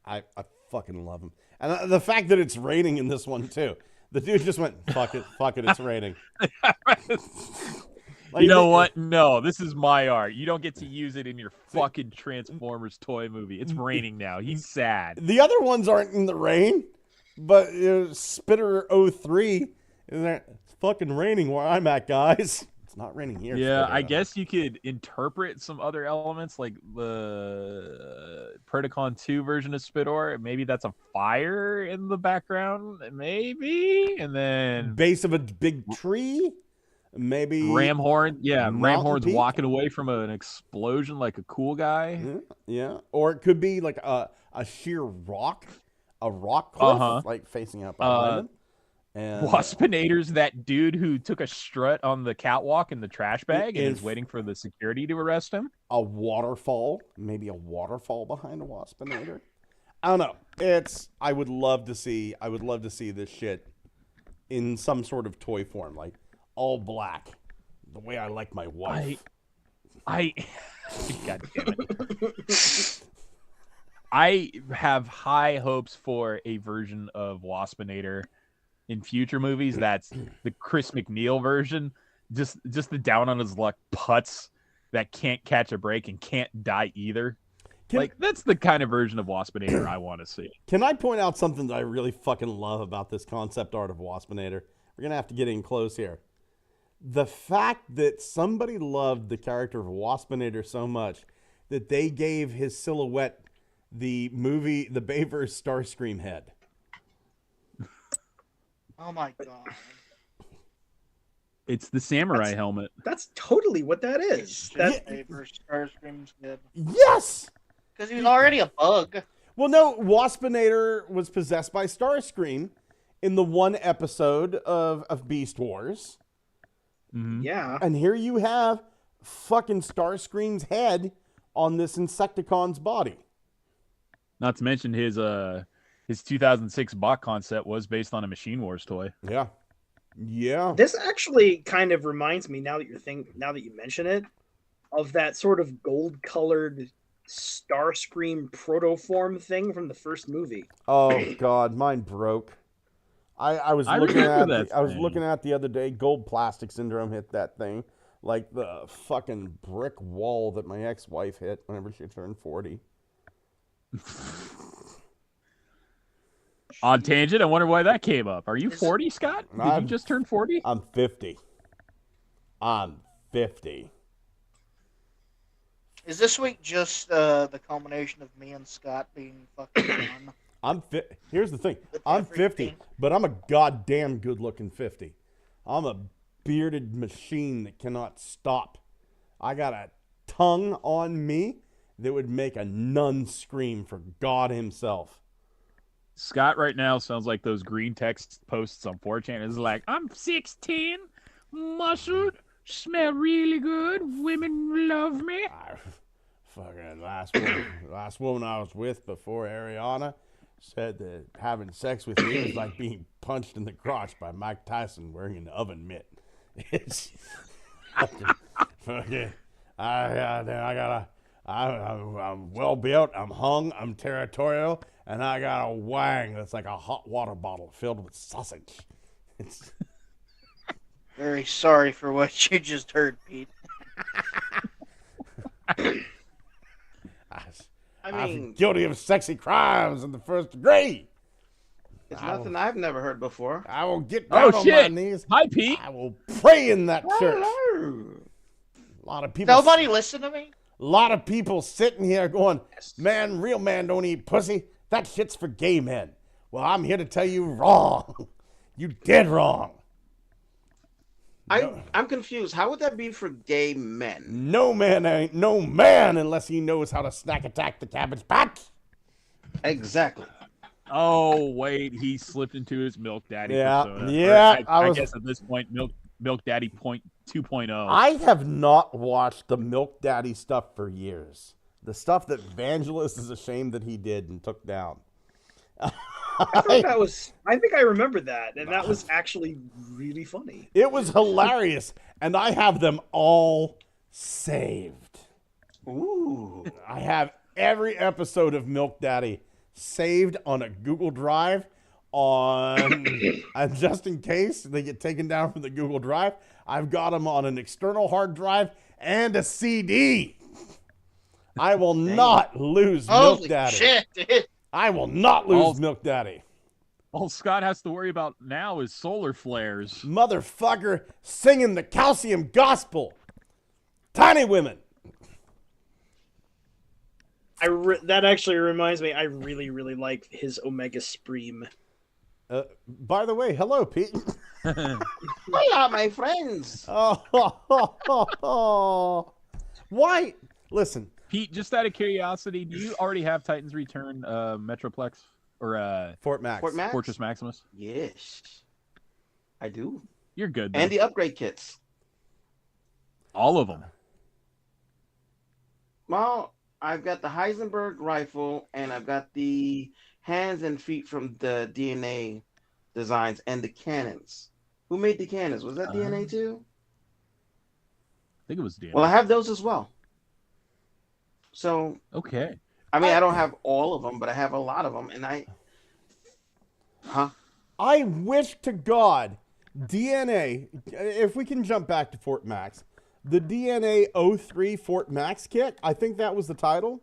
[SPEAKER 5] I fucking love him. And the fact that it's raining in this one too. The dude just went, fuck it, it's raining. Like,
[SPEAKER 8] You know what? No, this is my art. You don't get to use it in your fucking Transformers toy movie. It's raining now. He's sad.
[SPEAKER 5] The other ones aren't in the rain, but Spitter 03, it's fucking raining where I'm at, guys. It's not raining here.
[SPEAKER 8] Yeah,
[SPEAKER 5] Spitter,
[SPEAKER 8] I
[SPEAKER 5] though.
[SPEAKER 8] guess you could interpret some other elements like the Predacon 2 version of Spitor. Maybe that's a fire in the background, maybe. And then
[SPEAKER 5] Base of a big tree, maybe.
[SPEAKER 8] Ramhorn. Yeah,
[SPEAKER 5] Mountain
[SPEAKER 8] Ramhorn's
[SPEAKER 5] Peak?
[SPEAKER 8] walking away from an explosion like a cool guy.
[SPEAKER 5] Yeah. Or it could be like a sheer rock, a rock cliff,
[SPEAKER 8] Uh-huh.
[SPEAKER 5] like facing up behind him. And
[SPEAKER 8] Waspinator's that dude who took a strut on the catwalk in the trash bag and
[SPEAKER 5] And
[SPEAKER 8] is waiting for the security to arrest him.
[SPEAKER 5] a waterfall, maybe a waterfall behind a Waspinator. I don't know. I would love to see this shit in some sort of toy form, like all black, the way I like my wife.
[SPEAKER 8] God damn it. I have high hopes for a version of Waspinator in future movies. That's the Chris McNeil version. Just the down on his luck putz that can't catch a break and can't die either. That's the kind of version of Waspinator I want to see.
[SPEAKER 5] Can I point out something that I really fucking love about this concept art of Waspinator? We're gonna have to get in close here. The fact that somebody loved the character of Waspinator so much that they gave his silhouette the Bayverse Starscream head.
[SPEAKER 7] Oh my god.
[SPEAKER 8] It's the samurai helmet.
[SPEAKER 6] That's totally what that is. That
[SPEAKER 7] Starscream's good.
[SPEAKER 5] Yes!
[SPEAKER 7] Because he was already a bug.
[SPEAKER 5] Well, no, Waspinator was possessed by Starscream in the one episode of Beast Wars.
[SPEAKER 8] Mhm.
[SPEAKER 6] yeah.
[SPEAKER 5] And here you have fucking Starscream's head on this Insecticon's body.
[SPEAKER 8] Not to mention his 2006 bot concept was based on a Machine Wars toy.
[SPEAKER 5] Yeah. Yeah.
[SPEAKER 6] This actually kind of reminds me now that you mention it, of that sort of gold-colored Starscream protoform thing from the first movie.
[SPEAKER 5] Oh God, mine broke. I was
[SPEAKER 8] I
[SPEAKER 5] looking
[SPEAKER 8] remember
[SPEAKER 5] at
[SPEAKER 8] that
[SPEAKER 5] I was
[SPEAKER 8] thing.
[SPEAKER 5] looking at the other day. Gold plastic syndrome hit that thing. like the fucking brick wall that my ex-wife hit whenever she turned 40.
[SPEAKER 8] On tangent, I wonder why that came up. Are you 40, Scott? Did you just turn 40?
[SPEAKER 5] I'm 50. I'm 50.
[SPEAKER 7] Is this week just the culmination of me and Scott being fucking done?
[SPEAKER 5] Here's the thing. I'm 50, but I'm a goddamn good-looking 50. I'm a bearded machine that cannot stop. I got a tongue on me that would make a nun scream for God himself.
[SPEAKER 8] Scott right now sounds like those green text posts on 4chan. It's like, I'm 16, muscled, smell really good, women love me.
[SPEAKER 5] Fucking last woman I was with before Ariana said that having sex with me was like being punched in the crotch by Mike Tyson wearing an oven mitt. It's fucking, I'm well built, I'm hung, I'm territorial, and I got a wang that's like a hot water bottle filled with sausage. It's
[SPEAKER 7] very sorry for what you just heard, Pete.
[SPEAKER 5] I'm guilty of sexy crimes in the first degree.
[SPEAKER 9] It's nothing I've never heard before.
[SPEAKER 5] I will get down on my knees.
[SPEAKER 8] Hi, Pete.
[SPEAKER 5] I will pray in that church. A lot of people.
[SPEAKER 7] Nobody listen to me.
[SPEAKER 5] A lot of people sitting here going, "Man, real man don't eat pussy. That shit's for gay men." Well, I'm here to tell you wrong. You dead wrong.
[SPEAKER 9] I'm confused. How would that be for gay men?
[SPEAKER 5] No man ain't no man unless he knows how to snack attack the Cabbage Patch.
[SPEAKER 9] Exactly.
[SPEAKER 8] Oh, wait, he slipped into his Milk Daddy persona.
[SPEAKER 5] Yeah.
[SPEAKER 8] I guess at this point, Milk Daddy 2.0.
[SPEAKER 5] I have not watched the Milk Daddy stuff for years. The stuff that Vangelis is ashamed that he did and took down.
[SPEAKER 6] I think I remember that, and that was actually really funny.
[SPEAKER 5] It was hilarious, and I have them all saved.
[SPEAKER 9] Ooh.
[SPEAKER 5] I have every episode of Milk Daddy saved on a Google Drive and just in case they get taken down from the Google Drive, I've got them on an external hard drive and a CD. I will not lose Milk Daddy.
[SPEAKER 7] Shit, dude.
[SPEAKER 5] I will not lose Milk Daddy.
[SPEAKER 8] All Scott has to worry about now is solar flares.
[SPEAKER 5] Motherfucker singing the calcium gospel. Tiny women.
[SPEAKER 6] That actually reminds me, I really, really like his Omega Supreme.
[SPEAKER 5] By the way, hello, Pete.
[SPEAKER 9] Hola, my friends.
[SPEAKER 5] Why? Listen.
[SPEAKER 8] Pete, just out of curiosity, do you already have Titan's Return Metroplex or
[SPEAKER 5] Fort Max?
[SPEAKER 8] Fortress Maximus?
[SPEAKER 9] Yes, I do.
[SPEAKER 8] You're good.
[SPEAKER 9] And the upgrade kits.
[SPEAKER 8] All of them.
[SPEAKER 9] Well, I've got the Heisenberg rifle, and I've got the hands and feet from the DNA designs and the cannons. Who made the cannons? Was that DNA too?
[SPEAKER 8] I think it was DNA.
[SPEAKER 9] Well, I have those as well. So
[SPEAKER 8] okay.
[SPEAKER 9] I mean, I don't have all of them, but I have a lot of them, and
[SPEAKER 5] I wish to God DNA. If we can jump back to Fort Max, the DNA 03 Fort Max kit. I think that was the title.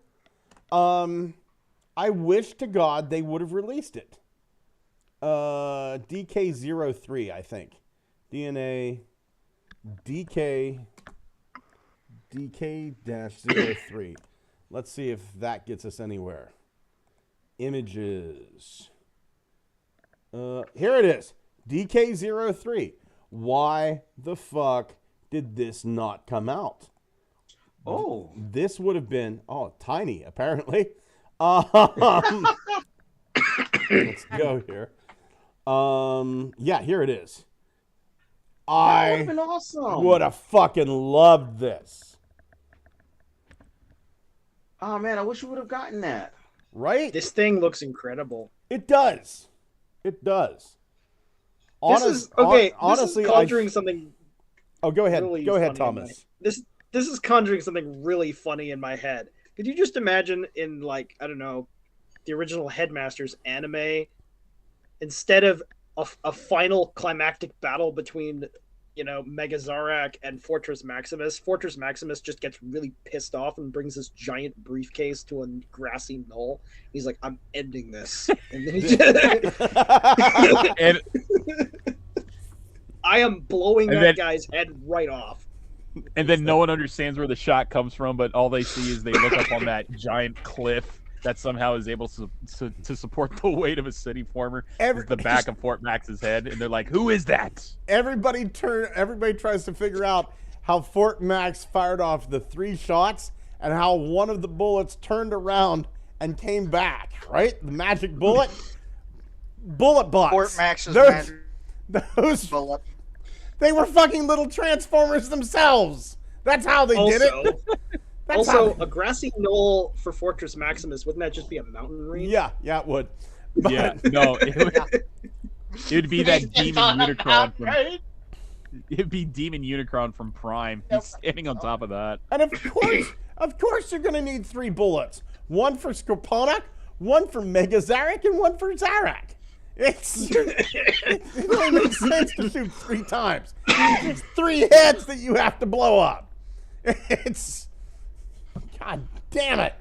[SPEAKER 5] I wish to God they would have released it. DK03, I think. DNA DK-03. Let's see if that gets us anywhere. Images. Here it is. DK03. Why the fuck did this not come out?
[SPEAKER 9] Oh.
[SPEAKER 5] This would have been, tiny, apparently. Let's go here. Yeah, here it is.
[SPEAKER 9] That would have been awesome.
[SPEAKER 5] Would have fucking loved this.
[SPEAKER 9] Oh man, I wish we would have gotten that.
[SPEAKER 5] Right?
[SPEAKER 6] This thing looks incredible.
[SPEAKER 5] It does. It does.
[SPEAKER 6] Honestly,
[SPEAKER 5] this is conjuring
[SPEAKER 6] something.
[SPEAKER 5] Oh, go ahead.
[SPEAKER 6] Really
[SPEAKER 5] go ahead,
[SPEAKER 6] funny
[SPEAKER 5] Thomas.
[SPEAKER 6] This is conjuring something really funny in my head. Could you just imagine in, like, I don't know, the original Headmasters anime, instead of a final climactic battle between, Mega Zarak and Fortress Maximus. Fortress Maximus just gets really pissed off and brings this giant briefcase to a grassy knoll. He's like, "I'm ending this," and then he
[SPEAKER 8] And
[SPEAKER 6] I am blowing that guy's head right off.
[SPEAKER 8] And then no one understands where the shot comes from, but all they see is they look up on that giant cliff that somehow is able to support the weight of a city former. The back of Fort Max's head, and they're like, "Who is that?"
[SPEAKER 5] Everybody tries to figure out how Fort Max fired off the 3 shots and how one of the bullets turned around and came back. Right, the magic bullet, bullet bots.
[SPEAKER 7] Fort Max's magic bullet.
[SPEAKER 5] They were fucking little transformers themselves. That's how they did it.
[SPEAKER 6] A grassy knoll for Fortress Maximus, wouldn't that just be a mountain range?
[SPEAKER 5] Yeah, it would. But...
[SPEAKER 8] Yeah, no, it would be that demon Unicron from. It'd be Demon Unicron from Prime. He's standing on top of that.
[SPEAKER 5] And of course, you're gonna need 3 bullets: 1 for Scorponok, 1 for Mega Zarak, and 1 for Zarak. It only makes sense to shoot 3 times. It's 3 heads that you have to blow up. God damn it.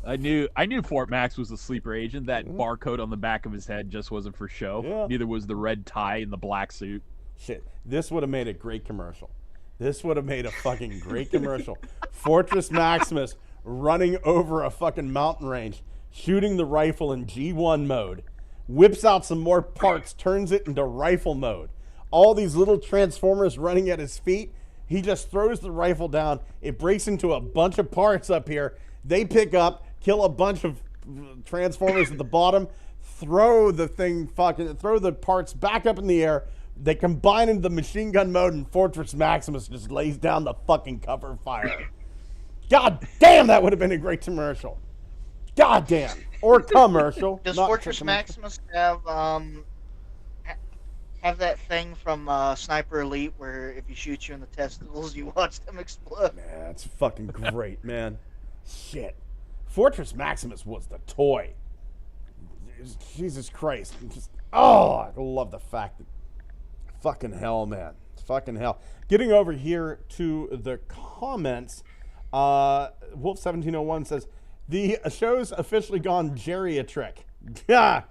[SPEAKER 8] I knew Fort Max was a sleeper agent. That barcode on the back of his head just wasn't for show.
[SPEAKER 5] Yeah.
[SPEAKER 8] Neither was the red tie and the black suit.
[SPEAKER 5] Shit, this would have made a great commercial. This would have made a fucking great commercial. Fortress Maximus running over a fucking mountain range, shooting the rifle in G1 mode, whips out some more parts, turns it into rifle mode. All these little transformers running at his feet. He just throws the rifle down. It breaks into a bunch of parts up here. They pick up, kill a bunch of transformers at the bottom, throw the parts back up in the air. They combine into the machine gun mode, and Fortress Maximus just lays down the fucking cover fire. God damn, that would have been a great commercial. God damn. Or commercial.
[SPEAKER 7] Does Fortress Maximus have that thing from Sniper Elite where if you shoot you in the testicles, you watch them explode?
[SPEAKER 5] Man, that's fucking great, man. Shit. Fortress Maximus was the toy. Jesus Christ. I love the fact that fucking hell, man. Fucking hell. Getting over here to the comments, Wolf1701 says, the show's officially gone geriatric. Yeah,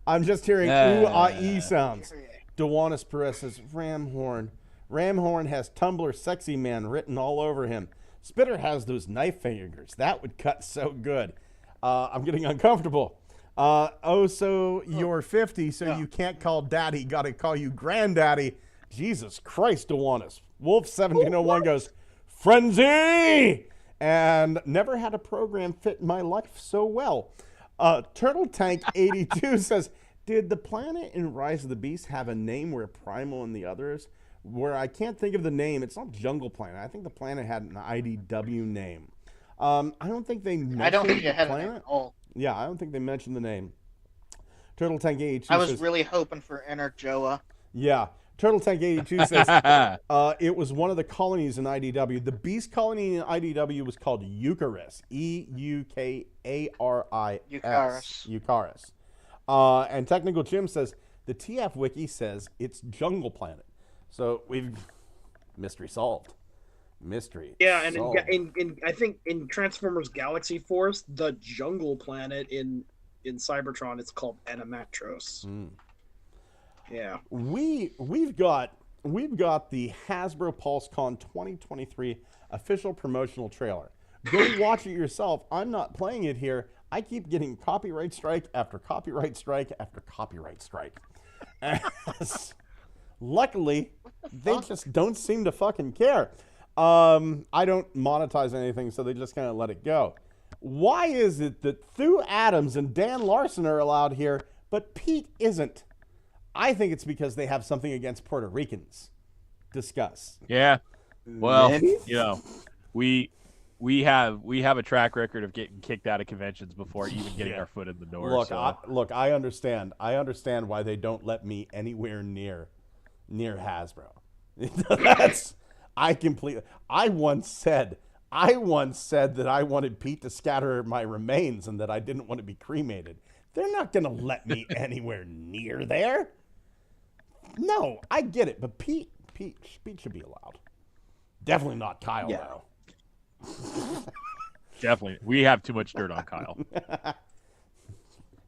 [SPEAKER 5] I'm just hearing ooh-ah-ee sounds. Dewanis Perez says, Ramhorn. Ramhorn has Tumblr Sexy Man written all over him. Spitter has those knife fingers. That would cut so good. I'm getting uncomfortable. So you're 50, so you can't call daddy. Got to call you granddaddy. Jesus Christ, Dewanis. Wolf1701 goes, Frenzy! And never had a program fit my life so well. Turtle Tank 82 says, did the planet in Rise of the Beast have a name where Primal and the others? Where I can't think of the name. It's not Jungle Planet. I think the planet had an IDW name. I don't think they mentioned
[SPEAKER 7] I don't think it had
[SPEAKER 5] planet.
[SPEAKER 7] a name at all.
[SPEAKER 5] Yeah, I don't think they mentioned the name. Turtle Tank 82
[SPEAKER 7] I was
[SPEAKER 5] says,
[SPEAKER 7] really hoping for Energoa.
[SPEAKER 5] Yeah. Turtle Tank 82 says it was one of the colonies in IDW. The beast colony in IDW was called Eucharis. Eukaris. Eucharis. And Technical Jim says the TF Wiki says it's Jungle Planet. So we've mystery solved. Mystery.
[SPEAKER 6] Yeah, and
[SPEAKER 5] solved.
[SPEAKER 6] in I think in Transformers Galaxy Force, the Jungle Planet in Cybertron, it's called Animatros. Yeah.
[SPEAKER 5] We've got the Hasbro PulseCon 2023 official promotional trailer. Go watch it yourself. I'm not playing it here. I keep getting copyright strike after copyright strike after copyright strike. Luckily, they just don't seem to fucking care. I don't monetize anything, so they just kind of let it go. Why is it that Thu Adams and Dan Larson are allowed here, but Pete isn't? I think it's because they have something against Puerto Ricans. Discuss.
[SPEAKER 8] Yeah. Well, we have a track record of getting kicked out of conventions before even getting our foot in the door.
[SPEAKER 5] Look, I understand. I understand why they don't let me anywhere near Hasbro. I once said that I wanted Pete to scatter my remains and that I didn't want to be cremated. They're not going to let me anywhere near there. No, I get it, but Pete Pete should be allowed. Definitely not Kyle,
[SPEAKER 6] Yeah.
[SPEAKER 5] though.
[SPEAKER 8] Definitely. We have too much dirt on Kyle.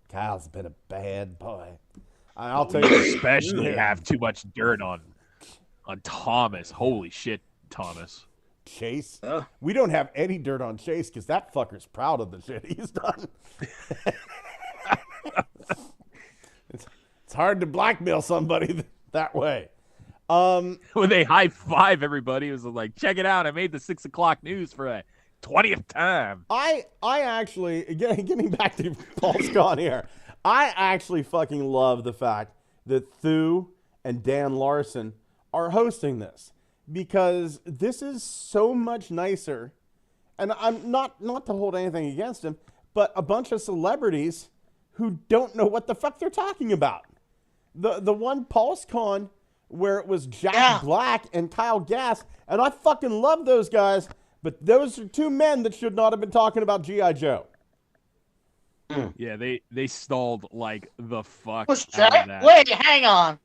[SPEAKER 5] Kyle's been a bad boy. I'll tell you.
[SPEAKER 8] Especially have too much dirt on Thomas. Holy shit, Thomas.
[SPEAKER 5] Chase. We don't have any dirt on Chase because that fucker's proud of the shit he's done. It's hard to blackmail somebody that way.
[SPEAKER 8] When they high five everybody, it was like, check it out. I made the 6 o'clock news for a 20th time.
[SPEAKER 5] I actually, getting back to Paul Scott here, I actually fucking love the fact that Thu and Dan Larson are hosting this, because this is so much nicer. And I'm not to hold anything against him, but a bunch of celebrities who don't know what the fuck they're talking about. The one PulseCon where it was Jack Black and Kyle Gass, and I fucking love those guys, but those are two men that should not have been talking about G.I. Joe.
[SPEAKER 8] Yeah, they stalled like the fuck
[SPEAKER 7] Was
[SPEAKER 8] out of
[SPEAKER 7] Jack?
[SPEAKER 8] that.
[SPEAKER 7] Wait, hang on.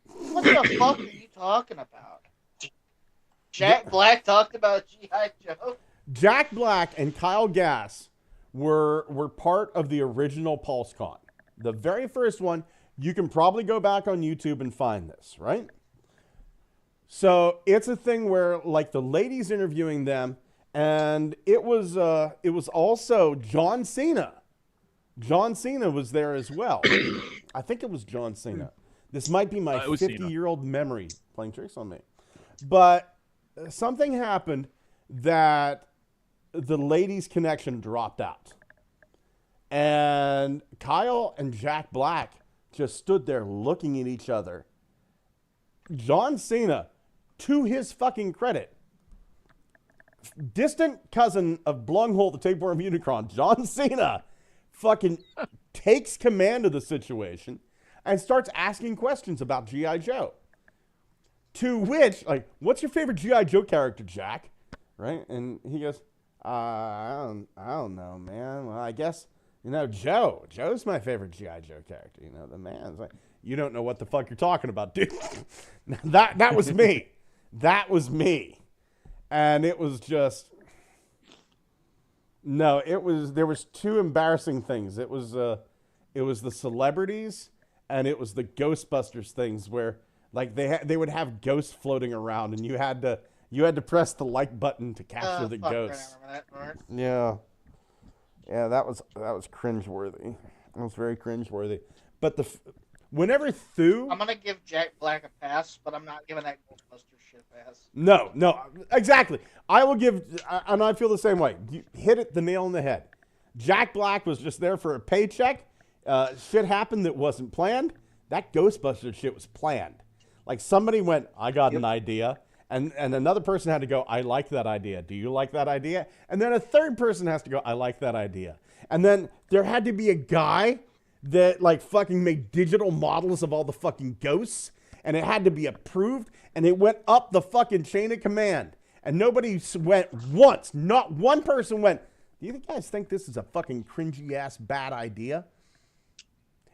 [SPEAKER 7] What the fuck are you talking about? Jack Black talked about G.I. Joe?
[SPEAKER 5] Jack Black and Kyle Gass were part of the original PulseCon. The very first one. You can probably go back on YouTube and find this, right? So it's a thing where, like, the ladies interviewing them, and it was also John Cena. John Cena was there as well. I think it was John Cena. This might be my 50-year-old memory playing tricks on me. But something happened that the ladies' connection dropped out. And Kyle and Jack Black just stood there looking at each other. John Cena, to his fucking credit, distant cousin of Blungholt, the tapeworm Unicron, John Cena fucking takes command of the situation and starts asking questions about G.I. Joe. To which, like, what's your favorite G.I. Joe character, Jack? Right? And he goes, I don't know, man. Well, I guess, Joe. Joe's my favorite G.I. Joe character. The man's like, you don't know what the fuck you're talking about, dude. that was me. That was me. And it was just, there was two embarrassing things. It was the celebrities, and it was the Ghostbusters things where, like, they would have ghosts floating around, and you had to press the like button to capture the ghosts.
[SPEAKER 7] I remember that part.
[SPEAKER 5] Yeah. Yeah, that was cringeworthy. That was very cringeworthy. But whenever Thu...
[SPEAKER 7] I'm going to give Jack Black a pass, but I'm not giving that Ghostbusters shit a pass.
[SPEAKER 5] No, exactly. I will give... And I feel the same way. You hit the nail on the head. Jack Black was just there for a paycheck. Shit happened that wasn't planned. That Ghostbusters shit was planned. Like, somebody went, I got an idea. And another person had to go, I like that idea. Do you like that idea? And then a third person has to go, I like that idea. And then there had to be a guy that, like, fucking made digital models of all the fucking ghosts. And it had to be approved. And it went up the fucking chain of command. And nobody went once. Not one person went, do you guys think this is a fucking cringy-ass bad idea?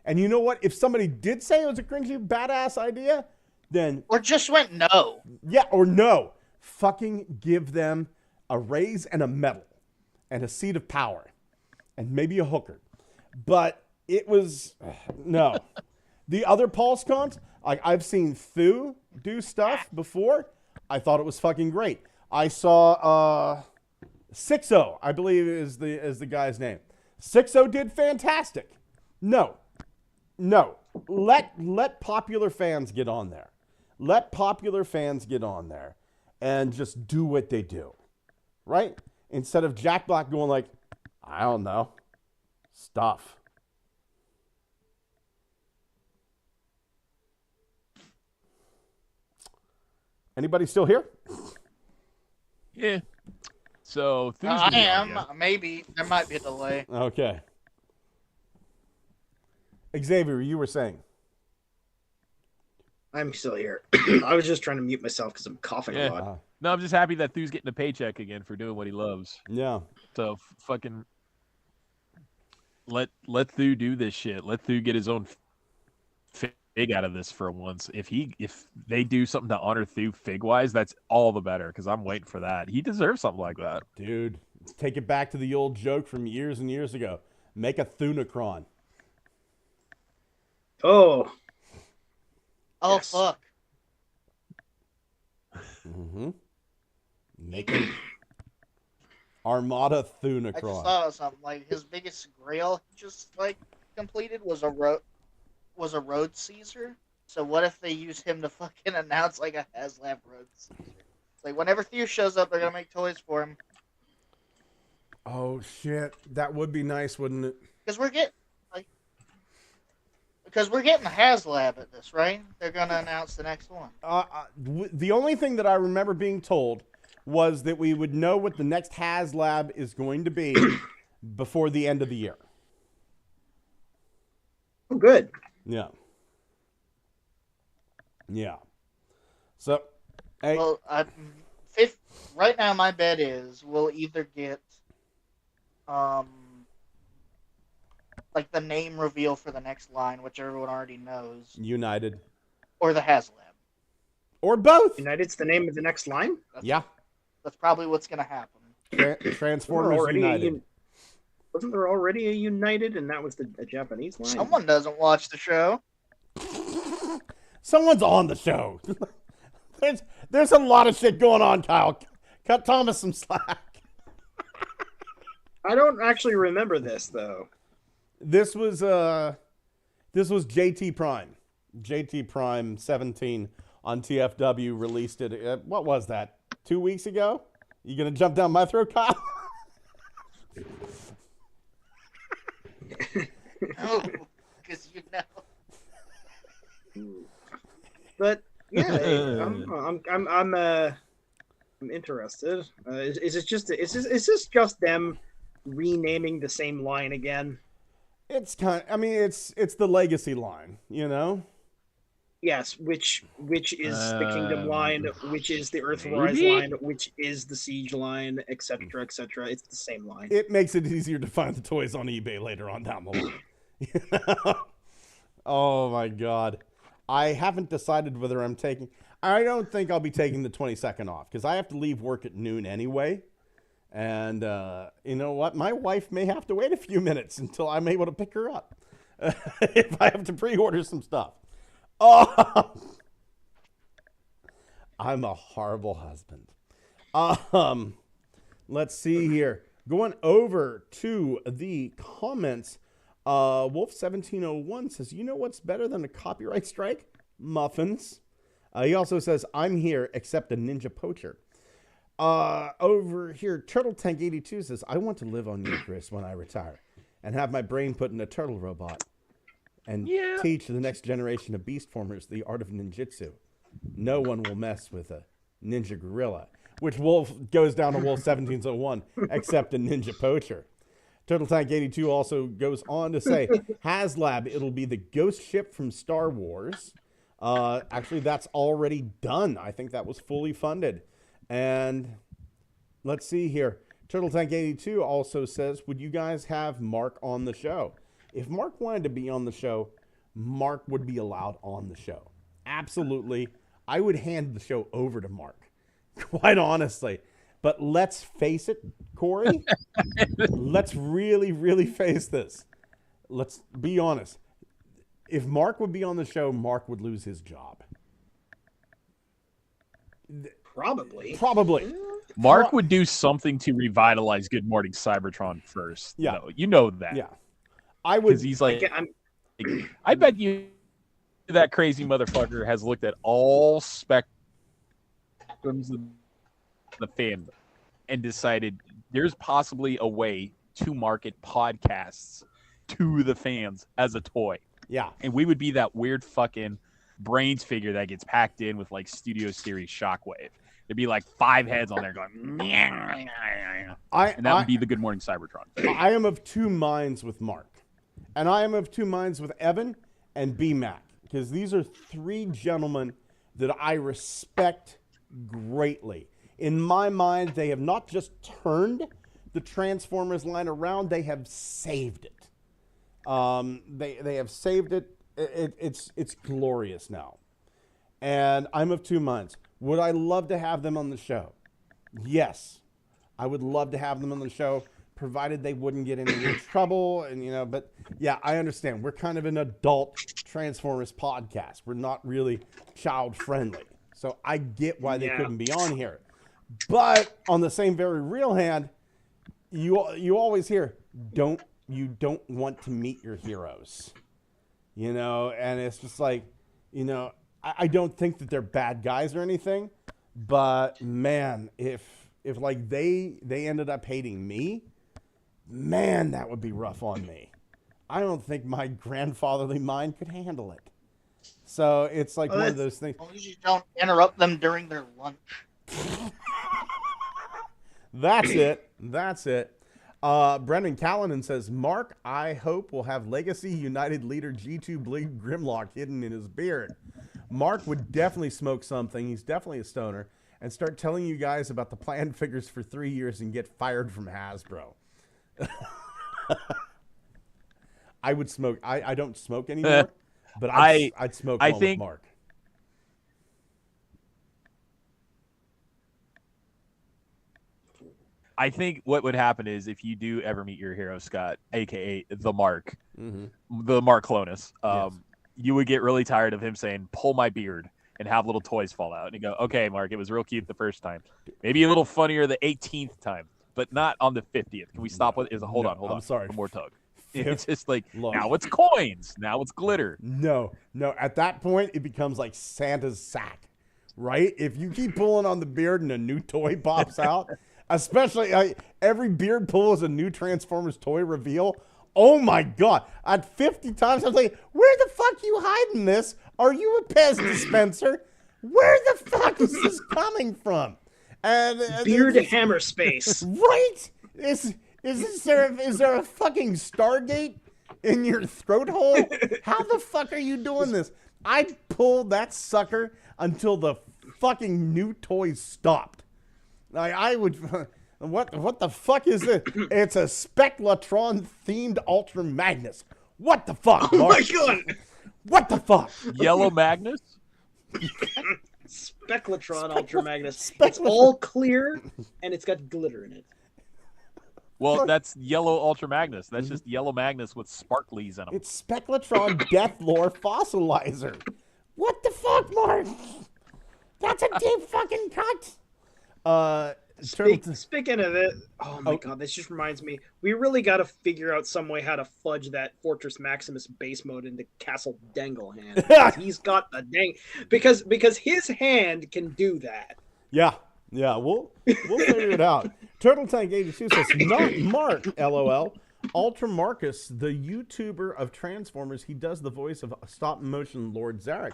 [SPEAKER 5] And you know what? If somebody did say it was a cringy, badass idea, then...
[SPEAKER 7] Or just went no.
[SPEAKER 5] Yeah, or no. Fucking give them a raise and a medal and a seat of power and maybe a hooker. But it was... No. The other PulseCons, like, I've seen Thu do stuff before. I thought it was fucking great. I saw Sixo, I believe is the guy's name. Sixo did fantastic. No. Let popular fans get on there. Let popular fans get on there and just do what they do, right? Instead of Jack Black going like, I don't know, stuff. Anybody still here?
[SPEAKER 8] Yeah. So
[SPEAKER 7] I am. Maybe. There might be a delay.
[SPEAKER 5] Okay. Xavier, you were saying.
[SPEAKER 6] I'm still here. I was just trying to mute myself because I'm coughing a lot.
[SPEAKER 8] No, I'm just happy that Thu's getting a paycheck again for doing what he loves.
[SPEAKER 5] Yeah.
[SPEAKER 8] So fucking let Thu do this shit. Let Thu get his own big out of this for once. If they do something to honor Thu fig-wise, that's all the better, because I'm waiting for that. He deserves something like that.
[SPEAKER 5] Dude, let's take it back to the old joke from years and years ago. Make a Thunacron.
[SPEAKER 6] Oh.
[SPEAKER 7] Oh,
[SPEAKER 6] Yes.
[SPEAKER 7] fuck.
[SPEAKER 5] Mm-hmm. Make an Armada
[SPEAKER 7] I just
[SPEAKER 5] Thunacron.
[SPEAKER 7] thought of something. Like, his biggest grail he just, like, completed was a road Caesar. So what if they use him to fucking announce, like, a HasLab road Caesar? It's like, whenever Theo shows up, they're gonna make toys for him.
[SPEAKER 5] Oh, shit. That would be nice, wouldn't it?
[SPEAKER 7] Because we're getting the HasLab at this, right? They're gonna announce the next one.
[SPEAKER 5] The only thing that I remember being told was that we would know what the next HasLab is going to be before the end of the year.
[SPEAKER 6] Oh, good.
[SPEAKER 5] Yeah. Yeah. So, hey,
[SPEAKER 7] Well, right now my bet is we'll either get, like the name reveal for the next line, which everyone already knows,
[SPEAKER 5] United.
[SPEAKER 7] or the HasLab.
[SPEAKER 5] Or both.
[SPEAKER 6] United's the name of the next line?
[SPEAKER 5] Yeah.
[SPEAKER 7] That's probably what's gonna happen.
[SPEAKER 5] Transformers United.
[SPEAKER 6] Wasn't there already a United, and that was the Japanese line?
[SPEAKER 7] Someone doesn't watch the show.
[SPEAKER 5] Someone's on the show. There's a lot of shit going on, Kyle. Cut Thomas some slack.
[SPEAKER 6] I don't actually remember this, though.
[SPEAKER 5] This was JT Prime. JT Prime 17 on TFW released it. What was that? 2 weeks ago? You gonna jump down my throat, Kyle?
[SPEAKER 7] No, because you know.
[SPEAKER 6] But yeah, I'm interested. Is this just them renaming the same line again?
[SPEAKER 5] It's it's the legacy line, you know?
[SPEAKER 6] Yes, which is the Kingdom line, which is the Earthrise
[SPEAKER 8] maybe?
[SPEAKER 6] line, which is the Siege line, etc., etc. It's the same line.
[SPEAKER 5] It makes it easier to find the toys on eBay later on down the line. You know? Oh my god. I haven't decided whether I don't think I'll be taking the 22nd off, because I have to leave work at noon anyway. And you know what? My wife may have to wait a few minutes until I'm able to pick her up if I have to pre-order some stuff. Oh, I'm a horrible husband. Let's see here. Going over to the comments, Wolf1701 says, "You know what's better than a copyright strike? Muffins." He also says, "I'm here except a ninja poacher." Over here, Turtle Tank 82 says, "I want to live on Eucharist when I retire and have my brain put in a turtle robot and teach the next generation of beast formers the art of ninjutsu. No one will mess with a ninja gorilla," which Wolf goes down to Wolf 1701, except a ninja poacher. Turtle Tank 82 also goes on to say, HasLab, it'll be the ghost ship from Star Wars. Actually, that's already done. I think that was fully funded. And let's see here. Turtle Tank 82 also says, would you guys have Mark on the show? If Mark wanted to be on the show, Mark would be allowed on the show. Absolutely. I would hand the show over to Mark, quite honestly. But let's face it, Corey, let's really, really face this. Let's be honest. If Mark would be on the show, Mark would lose his job.
[SPEAKER 6] Probably.
[SPEAKER 8] Mark would do something to revitalize Good Morning Cybertron first.
[SPEAKER 5] Yeah.
[SPEAKER 8] though. You know that.
[SPEAKER 5] Yeah. I would.
[SPEAKER 8] Because he's like, I bet you that crazy motherfucker has looked at all spectrums of the fandom and decided there's possibly a way to market podcasts to the fans as a toy.
[SPEAKER 5] Yeah.
[SPEAKER 8] And we would be that weird fucking brains figure that gets packed in with like Studio Series Shockwave. There'd be like 5 heads on there going, and that would be the Good Morning Cybertron.
[SPEAKER 5] I am of two minds with Mark. And I am of two minds with Evan and B-Mac. Because these are 3 gentlemen that I respect greatly. In my mind, they have not just turned the Transformers line around, they have saved it. They have saved it it's glorious now. And I'm of two minds. Would I love to have them on the show? Yes. I would love to have them on the show, provided they wouldn't get into any trouble. And, but yeah, I understand. We're kind of an adult Transformers podcast. We're not really child friendly. So I get why they couldn't be on here. But on the same very real hand, you always hear, you don't want to meet your heroes. And it's just like, I don't think that they're bad guys or anything, but man, if like they ended up hating me, man, that would be rough on me. I don't think my grandfatherly mind could handle it. So it's like one of those things.
[SPEAKER 7] As long as you don't interrupt them during their lunch.
[SPEAKER 5] That's it. Brendan Callanan says, Mark, I hope will have Legacy United leader G2 Bleed Grimlock hidden in his beard. Mark would definitely smoke something. He's definitely a stoner. And start telling you guys about the planned figures for 3 years and get fired from Hasbro. I would smoke. I don't smoke anymore, but I'd smoke along with Mark.
[SPEAKER 8] I think what would happen is if you do ever meet your hero, Scott, a.k.a. the Mark, the Mark Clonus, you would get really tired of him saying, pull my beard, and have little toys fall out. And you go, okay, Mark, it was real cute the first time. Maybe a little funnier the 18th time, but not on the 50th. Can we stop with it? Hold on.
[SPEAKER 5] I'm sorry.
[SPEAKER 8] One more tug. It's just like, now it's coins. Now it's glitter.
[SPEAKER 5] No. At that point, it becomes like Santa's sack, right? If you keep pulling on the beard and a new toy pops out, especially every beard pull is a new Transformers toy reveal. Oh my God. At 50 times, I was like, where the fuck are you hiding this? Are you a Pez dispenser? Where the fuck is this coming from? And
[SPEAKER 6] beard hammer space.
[SPEAKER 5] Right? Is there a fucking Stargate in your throat hole? How the fuck are you doing this? I'd pull that sucker until the fucking new toys stopped. I would. What the fuck is this? It's a Spectratron themed Ultra Magnus. What the fuck?
[SPEAKER 6] Oh my God!
[SPEAKER 5] What the fuck?
[SPEAKER 8] Yellow Magnus?
[SPEAKER 6] Spectratron Ultra Magnus. It's all clear and it's got glitter in it.
[SPEAKER 8] Well, that's yellow Ultra Magnus. That's just yellow Magnus with sparklies in them.
[SPEAKER 5] It's Spectratron Deathlore Fossilizer. What the fuck, Mark? That's a deep fucking cut.
[SPEAKER 6] Speaking of it, oh my God, this just reminds me. We really got to figure out some way how to fudge that Fortress Maximus base mode into Castle Dangle hand. He's got the dang because his hand can do that.
[SPEAKER 5] Yeah, we'll figure it out. Turtle Tank 82 says, not Mark, LOL. Ultra Marcus, the YouTuber of Transformers, he does the voice of stop motion Lord Zarek.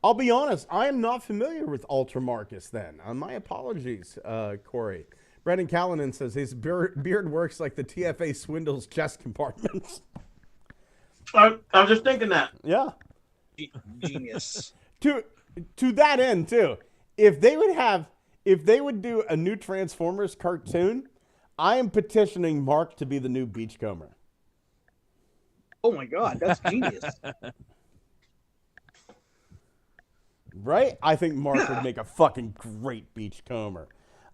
[SPEAKER 5] I'll be honest, I am not familiar with Ultra Marcus then. My apologies, Corey. Brendan Callanan says his beard works like the TFA swindles chest compartments.
[SPEAKER 9] I was just thinking that.
[SPEAKER 5] Yeah.
[SPEAKER 6] Genius.
[SPEAKER 5] To that end, too, if they would do a new Transformers cartoon, I am petitioning Mark to be the new Beachcomber.
[SPEAKER 6] Oh my God, that's genius.
[SPEAKER 5] Right? I think Mark would make a fucking great Beachcomber.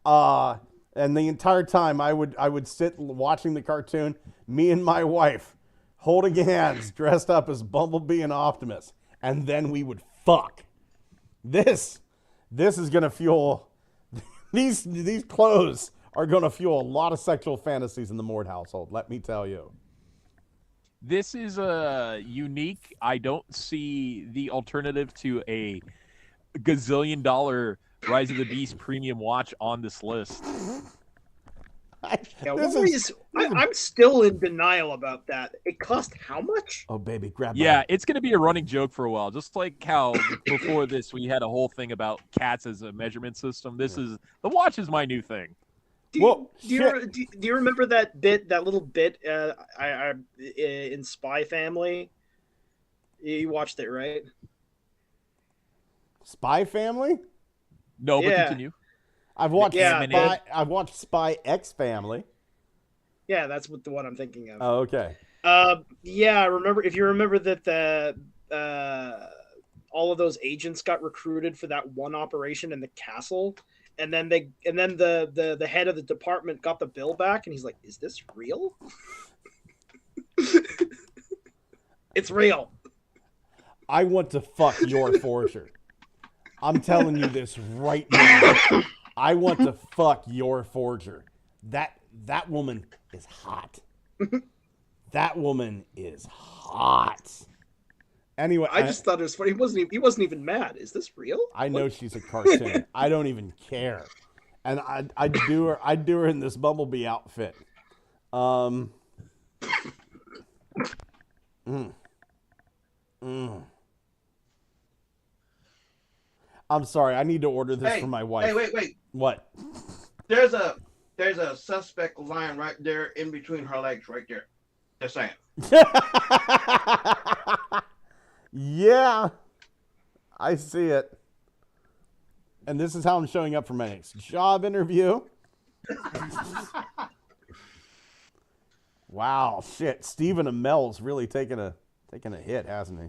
[SPEAKER 5] And the entire time I would sit watching the cartoon, me and my wife holding hands, dressed up as Bumblebee and Optimus, and then we would fuck. This is gonna fuel these clothes are gonna fuel a lot of sexual fantasies in the Mord household, let me tell you.
[SPEAKER 8] This is unique. I don't see the alternative to a gazillion-dollar Rise of the Beast premium watch on this list.
[SPEAKER 6] I'm still in denial about that. It cost how much?
[SPEAKER 5] Oh, baby, grab
[SPEAKER 8] Yeah, it's going to be a running joke for a while. Just like how before this we had a whole thing about cats as a measurement system. The watch is my new thing.
[SPEAKER 6] Do you remember that little bit in Spy Family? You watched it, right?
[SPEAKER 5] Spy Family?
[SPEAKER 8] No, but continue.
[SPEAKER 5] I've watched I've watched Spy X Family.
[SPEAKER 6] Yeah, that's the one I'm thinking of.
[SPEAKER 5] Oh, okay.
[SPEAKER 6] Yeah, I remember. If you remember that all of those agents got recruited for that one operation in the castle, and then the head of the department got the bill back, and he's like, "Is this real?" It's real.
[SPEAKER 5] I want to fuck your forger. I'm telling you this right now. I want to fuck your forger. That woman is hot. That woman is hot. Anyway,
[SPEAKER 6] I just thought it was funny. He wasn't even mad. Is this real?
[SPEAKER 5] I know she's a cartoon. I don't even care. And I'd do her in this Bumblebee outfit. I'm sorry. I need to order this for my wife.
[SPEAKER 9] Hey, wait.
[SPEAKER 5] What?
[SPEAKER 9] There's a suspect lying right there in between her legs, right there. Just saying.
[SPEAKER 5] Yeah, I see it. And this is how I'm showing up for my next job interview. Wow, shit. Stephen Amell's really taking a hit, hasn't he?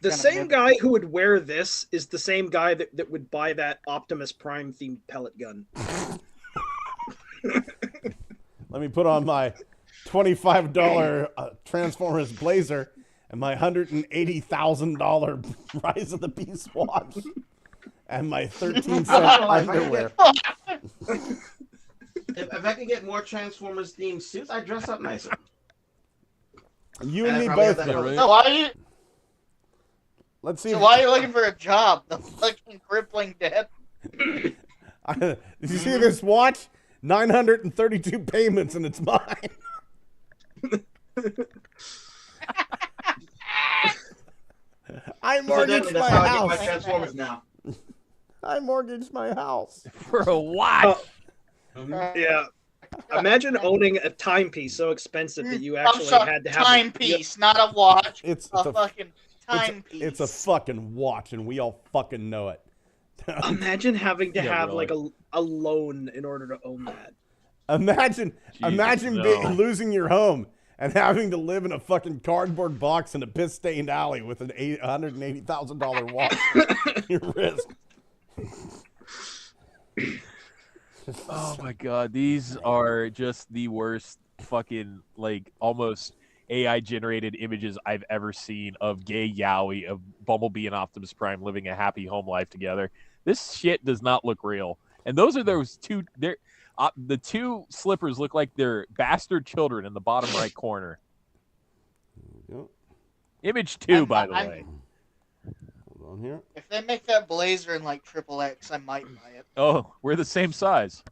[SPEAKER 6] The same guy who would wear this is the same guy that would buy that Optimus Prime themed pellet gun.
[SPEAKER 5] Let me put on my $25 Transformers blazer and my $180,000 Rise of the Beast watch and my 13-cent underwear.
[SPEAKER 9] If I could get more Transformers themed suits, I'd dress up nicer.
[SPEAKER 5] You and me both.
[SPEAKER 7] So why are you?
[SPEAKER 5] Let's see.
[SPEAKER 7] So why are you looking for a job? The fucking crippling debt.
[SPEAKER 5] Did you see this watch? 932 payments and it's mine. I mortgaged my house.
[SPEAKER 9] I Transformers now.
[SPEAKER 5] I mortgaged my house
[SPEAKER 8] For a watch.
[SPEAKER 6] Yeah. Imagine owning a timepiece so expensive that you
[SPEAKER 7] I'm
[SPEAKER 6] actually
[SPEAKER 7] sorry,
[SPEAKER 6] had to have
[SPEAKER 7] timepiece, not a watch.
[SPEAKER 5] It's
[SPEAKER 7] a fucking timepiece.
[SPEAKER 5] It's a fucking watch, and we all fucking know it.
[SPEAKER 6] Imagine having to have
[SPEAKER 8] really.
[SPEAKER 6] like a loan in order to own that.
[SPEAKER 5] Imagine
[SPEAKER 8] no.
[SPEAKER 5] losing your home and having to live in a fucking cardboard box in a piss-stained alley with an $180,000 watch on your wrist.
[SPEAKER 8] Oh my god, these are just the worst fucking, like, almost AI generated images I've ever seen of gay yaoi, of Bumblebee and Optimus Prime living a happy home life together. This shit does not look real. And those are those two. The two slippers look like they're bastard children in the bottom right corner.
[SPEAKER 5] Yep.
[SPEAKER 8] Image 2, by the way.
[SPEAKER 5] Hold on here.
[SPEAKER 7] If they make that blazer in like XXX, I might buy it.
[SPEAKER 8] Oh, we're the same size.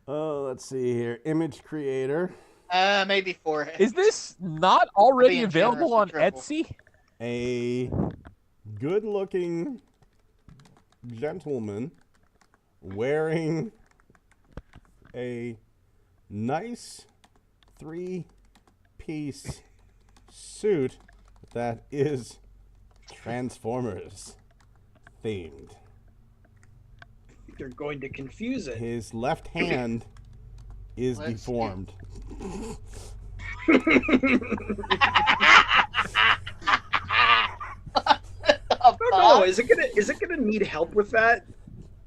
[SPEAKER 5] Let's see here. Image creator.
[SPEAKER 7] Maybe 4.
[SPEAKER 8] Is this not already
[SPEAKER 7] Being
[SPEAKER 8] available
[SPEAKER 7] generous
[SPEAKER 8] on
[SPEAKER 7] with triple.
[SPEAKER 8] Etsy?
[SPEAKER 5] A good-looking gentleman wearing a nice 3-piece suit that is Transformers themed.
[SPEAKER 6] You're going to confuse it.
[SPEAKER 5] His left hand is
[SPEAKER 7] Let's
[SPEAKER 5] deformed.
[SPEAKER 6] No, is it gonna need help with that?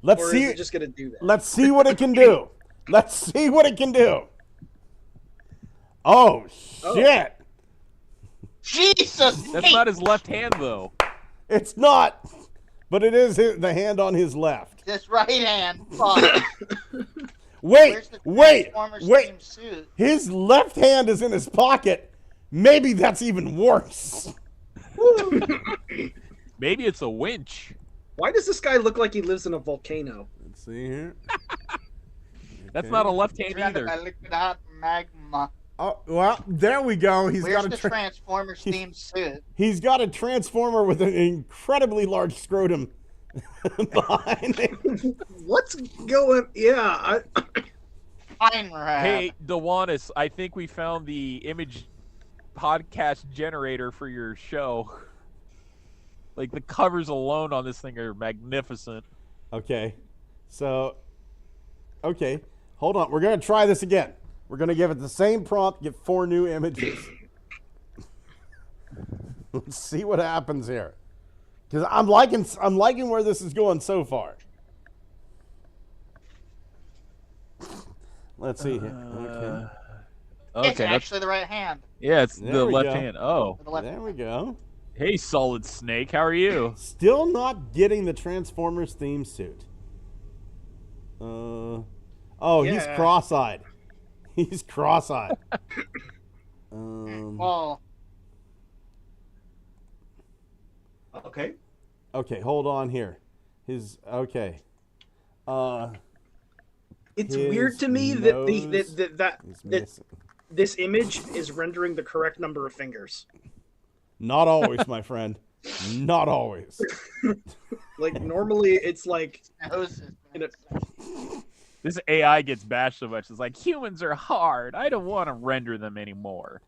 [SPEAKER 5] Let's
[SPEAKER 6] Or
[SPEAKER 5] see.
[SPEAKER 6] is it just gonna do that?
[SPEAKER 5] Let's see what it can do. Let's see what it can do. Oh shit!
[SPEAKER 7] Jesus!
[SPEAKER 8] That's not his left hand, though.
[SPEAKER 5] It's not, but it is the hand on his left.
[SPEAKER 7] This right hand. Fuck.
[SPEAKER 5] Wait,
[SPEAKER 7] Where's the
[SPEAKER 5] wait,
[SPEAKER 7] Transformers
[SPEAKER 5] wait.
[SPEAKER 7] themed suit?
[SPEAKER 5] His left hand is in his pocket. Maybe that's even worse.
[SPEAKER 8] Maybe it's a winch.
[SPEAKER 6] Why does this guy look like he lives in a volcano?
[SPEAKER 5] Let's see here.
[SPEAKER 8] That's not a left hand
[SPEAKER 7] Surrounded by
[SPEAKER 8] either.
[SPEAKER 7] liquid hot magma.
[SPEAKER 5] Oh well, there we go. He's
[SPEAKER 7] Where's
[SPEAKER 5] got
[SPEAKER 7] the Transformers themed suit?
[SPEAKER 5] He's got a transformer with an incredibly large scrotum behind him.
[SPEAKER 6] What's going? Yeah,
[SPEAKER 7] Fine rap.
[SPEAKER 8] Hey, Dewanis, I think we found the image podcast generator for your show. Like, the covers alone on this thing are magnificent.
[SPEAKER 5] Okay, so hold on. We're gonna try this again. We're gonna give it the same prompt. Get 4 new images. Let's see what happens here. Because I'm liking where this is going so far. Let's see here. Okay.
[SPEAKER 7] It's actually the right hand.
[SPEAKER 8] Yeah, it's
[SPEAKER 5] There
[SPEAKER 8] the
[SPEAKER 5] we
[SPEAKER 8] left
[SPEAKER 5] go.
[SPEAKER 8] hand. Oh.
[SPEAKER 7] The left
[SPEAKER 5] There we go.
[SPEAKER 8] Hey, Solid Snake, how are you?
[SPEAKER 5] Still not getting the Transformers theme suit. Oh, he's
[SPEAKER 6] Yeah.
[SPEAKER 5] cross-eyed. He's cross-eyed.
[SPEAKER 7] Well,
[SPEAKER 9] Okay.
[SPEAKER 5] Okay, hold on here. Okay.
[SPEAKER 6] It's
[SPEAKER 5] His
[SPEAKER 6] weird to me
[SPEAKER 5] nose
[SPEAKER 6] that
[SPEAKER 5] is missing.
[SPEAKER 6] this image is rendering the correct number of fingers.
[SPEAKER 5] Not always, my friend. Not always.
[SPEAKER 6] Like normally it's like
[SPEAKER 7] nose is
[SPEAKER 6] in a,
[SPEAKER 8] This AI gets bashed so much. It's like, humans are hard. I don't want to render them anymore.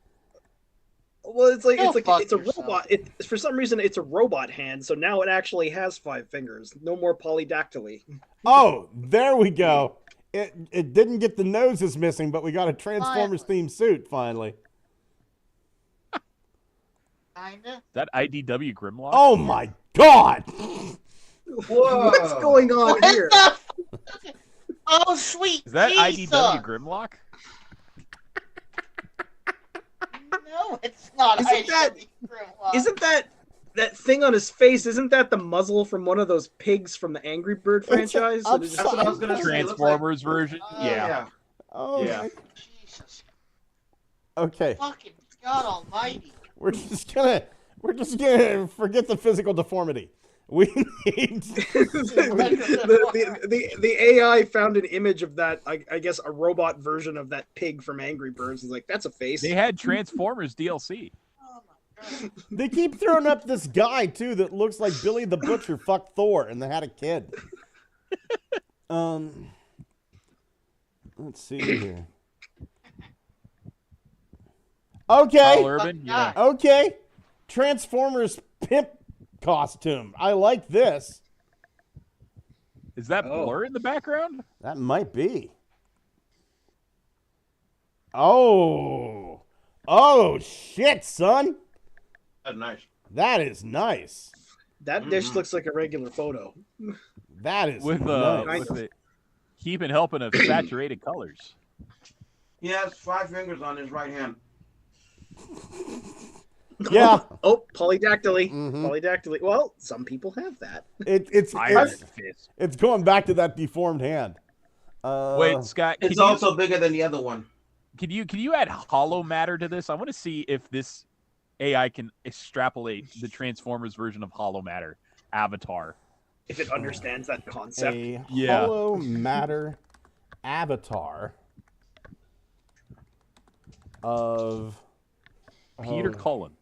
[SPEAKER 6] well, it's like
[SPEAKER 7] Go fuck
[SPEAKER 6] it's a
[SPEAKER 7] yourself.
[SPEAKER 6] robot. For some reason it's a robot hand, so now it actually has 5 fingers. No more polydactyly.
[SPEAKER 5] Oh, there we go. It didn't get the noses missing, but we got a Transformers themed suit finally.
[SPEAKER 7] kinda.
[SPEAKER 8] Is that IDW Grimlock?
[SPEAKER 5] Oh my God!
[SPEAKER 6] What's going on
[SPEAKER 7] What
[SPEAKER 6] here?
[SPEAKER 7] the? Oh, sweet.
[SPEAKER 8] Is that
[SPEAKER 7] Jesus.
[SPEAKER 8] IDW Grimlock?
[SPEAKER 7] No, it's not.
[SPEAKER 6] Isn't that- Isn't that thing on his face? Isn't that the muzzle from one of those pigs from the Angry Bird franchise?
[SPEAKER 5] I'm
[SPEAKER 6] That is
[SPEAKER 9] That's what I was gonna say. It looks like-
[SPEAKER 8] Transformers version? Yeah.
[SPEAKER 5] Oh,
[SPEAKER 9] Yeah.
[SPEAKER 7] Jesus
[SPEAKER 5] okay.
[SPEAKER 7] fucking God Almighty.
[SPEAKER 5] We're just gonna forget the physical deformity. We need
[SPEAKER 6] the AI found an image of that. I guess a robot version of that pig from Angry Birds. Is like that's a face.
[SPEAKER 8] They had Transformers DLC.
[SPEAKER 7] Oh my God.
[SPEAKER 5] They keep throwing up this guy too that looks like Billy the Butcher fucked Thor and they had a kid. Let's see here. Okay.
[SPEAKER 8] Carl Urban? Yeah.
[SPEAKER 5] Okay. Transformers pimp costume. I like this.
[SPEAKER 8] Is that Blur in the background?
[SPEAKER 5] That might be. Oh. Oh shit, son.
[SPEAKER 9] That's nice.
[SPEAKER 5] That is nice.
[SPEAKER 6] That dish looks like a regular photo.
[SPEAKER 5] That is
[SPEAKER 8] With
[SPEAKER 5] nice.
[SPEAKER 8] with it keeping helping of saturated colors.
[SPEAKER 9] He has 5 fingers on his right hand.
[SPEAKER 5] Yeah.
[SPEAKER 6] Oh, polydactyly.
[SPEAKER 5] Mhm.
[SPEAKER 6] Polydactyly. Well, some people have that.
[SPEAKER 5] It's going back to that deformed hand.
[SPEAKER 8] Wait, Scott.
[SPEAKER 9] It's also bigger than the other one.
[SPEAKER 8] Can you add hollow matter to this? I want to see if this AI can extrapolate the Transformers version of hollow matter avatar.
[SPEAKER 6] If it understands that concept.
[SPEAKER 5] A
[SPEAKER 8] Yeah.
[SPEAKER 5] hollow matter avatar of
[SPEAKER 8] Peter Cullen.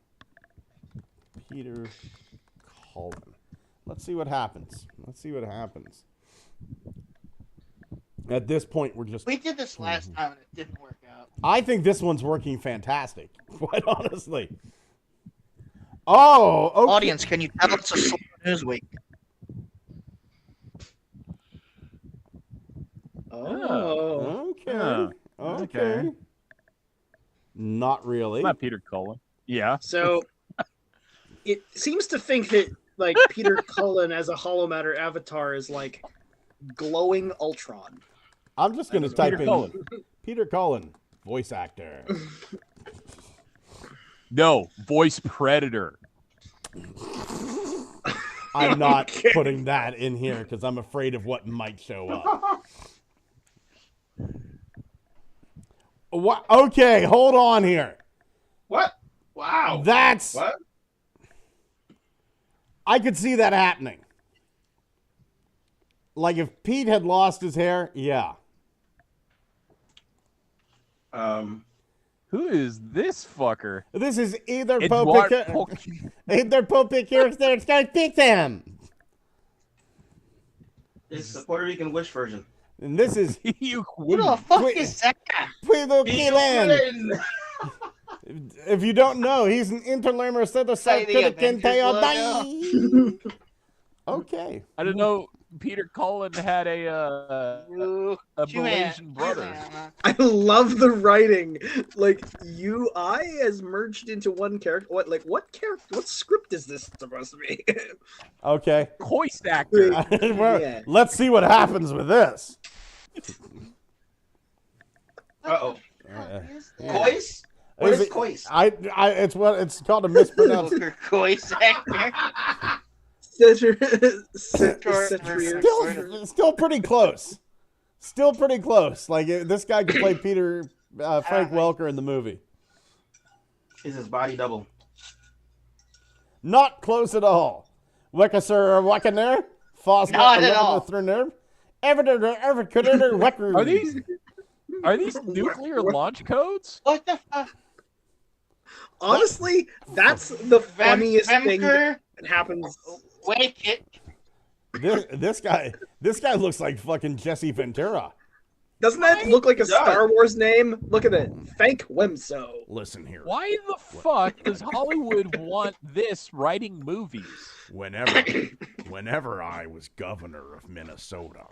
[SPEAKER 5] Peter Cullen. Let's see what happens. At this point, we're just.
[SPEAKER 7] We did this last time and it didn't work out.
[SPEAKER 5] I think this one's working fantastic, quite honestly. Oh, okay.
[SPEAKER 7] Audience, can you tell it's a slow news week?
[SPEAKER 6] Oh.
[SPEAKER 5] Okay.
[SPEAKER 8] Oh,
[SPEAKER 5] Okay.
[SPEAKER 8] okay.
[SPEAKER 5] Not really.
[SPEAKER 8] Not Peter Cullen. Yeah.
[SPEAKER 6] So it seems to think that like Peter Cullen as a hollow matter avatar is like glowing Ultron.
[SPEAKER 5] I'm just going to type
[SPEAKER 8] Peter
[SPEAKER 5] in
[SPEAKER 8] Cullen.
[SPEAKER 5] Peter Cullen, voice actor.
[SPEAKER 8] No, voice predator.
[SPEAKER 5] I'm not putting that in here because I'm afraid of what might show up. What? Okay, hold on here.
[SPEAKER 9] What? Wow.
[SPEAKER 5] That's.
[SPEAKER 9] What?
[SPEAKER 5] I could see that happening. Like if Pete had lost his hair, yeah.
[SPEAKER 8] Who is this fucker?
[SPEAKER 5] This is either
[SPEAKER 8] Edward
[SPEAKER 5] either Popicure or it's going to pick them.
[SPEAKER 9] It's the Puerto Rican wish version.
[SPEAKER 5] And this is
[SPEAKER 8] You
[SPEAKER 7] Who the fuck
[SPEAKER 5] Wait.
[SPEAKER 7] is that?
[SPEAKER 5] Puido Kilen. If you don't know, he's an interlamer set
[SPEAKER 7] Say the
[SPEAKER 5] aside
[SPEAKER 7] Avengers logo.
[SPEAKER 5] Okay.
[SPEAKER 8] I don't know. Peter Cullen had a Malaysian brother.
[SPEAKER 6] I love the writing. Like UI has merged into one character. What character? What script is this supposed to be?
[SPEAKER 5] Okay.
[SPEAKER 8] Voice actor.
[SPEAKER 5] Well,
[SPEAKER 6] Yeah.
[SPEAKER 5] let's see what happens with this.
[SPEAKER 9] Uh-oh.
[SPEAKER 5] Yeah.
[SPEAKER 9] Kois? What is
[SPEAKER 5] it-
[SPEAKER 9] Kois?
[SPEAKER 5] It's called a mispronounced.
[SPEAKER 7] Voice actor.
[SPEAKER 5] Still pretty close. Still pretty close. Like this guy could play Peter Frank Welker in the movie.
[SPEAKER 9] Is his body double?
[SPEAKER 5] Not close at all. Weckasser Weckener?
[SPEAKER 7] Not at all.
[SPEAKER 8] Are these nuclear launch codes?
[SPEAKER 7] What the fuck?
[SPEAKER 6] Honestly, that's the funniest thing
[SPEAKER 7] Venkir,
[SPEAKER 6] that happens.
[SPEAKER 7] Wenkik.
[SPEAKER 5] This guy looks like fucking Jesse Ventura.
[SPEAKER 6] Doesn't that look like a Star Wars name? Look at it. Thank Wemso.
[SPEAKER 5] Listen here.
[SPEAKER 8] Why the fuck does Hollywood want this writing movies?
[SPEAKER 5] Whenever I was governor of Minnesota,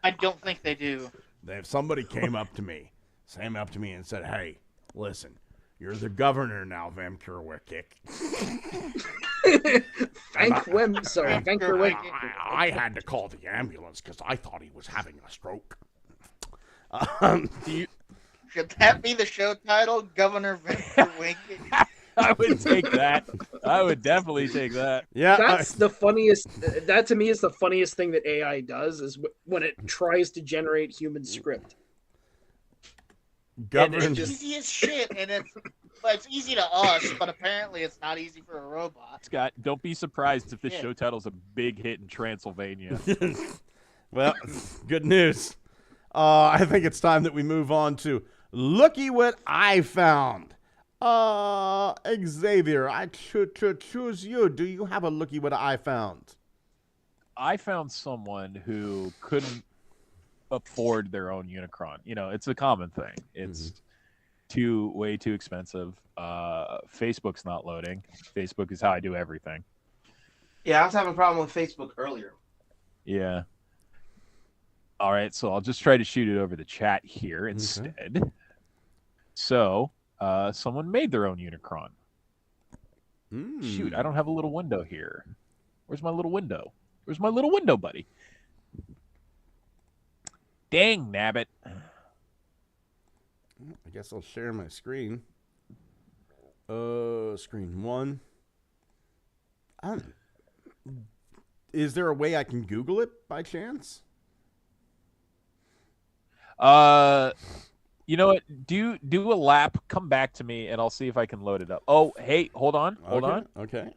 [SPEAKER 7] I don't think they do.
[SPEAKER 5] if somebody came up to me and said, "Hey, listen, you're the governor now, Venkir Wenkik."
[SPEAKER 6] Thank Wemso. Thank your Wenkik.
[SPEAKER 5] I had to call the ambulance because I thought he was having a stroke.
[SPEAKER 7] Should that be the show title? Governor Venkir Wenkik?
[SPEAKER 8] I would take that. I would definitely take that.
[SPEAKER 5] Yeah,
[SPEAKER 6] That's the funniest. That to me is the funniest thing that AI does is when it tries to generate human script.
[SPEAKER 5] governor.
[SPEAKER 7] It's easy as shit, and it's easy to us, but apparently it's not easy for a robot.
[SPEAKER 8] Scott, don't be surprised if this show title's a big hit in Transylvania.
[SPEAKER 5] Well, good news. I think it's time that we move on to looky what I found. Xavier, I choose you. Do you have a looky what I found?
[SPEAKER 8] I found someone who couldn't afford their own Unicron. You know, it's a common thing. It's way too expensive. Facebook's not loading. Facebook is how I do everything.
[SPEAKER 9] Yeah, I was having a problem with Facebook earlier.
[SPEAKER 8] Yeah. All right, so I'll just try to shoot it over the chat here instead. So, someone made their own Unicron. Shoot, I don't have a little window here. Where's my little window? Where's my little window, buddy? Dang, nabbit.
[SPEAKER 5] I guess I'll share my screen. Screen one. Is there a way I can Google it by chance?
[SPEAKER 8] You know what? Do a lap. Come back to me, and I'll see if I can load it up. Oh, hey, hold on.
[SPEAKER 5] Okay.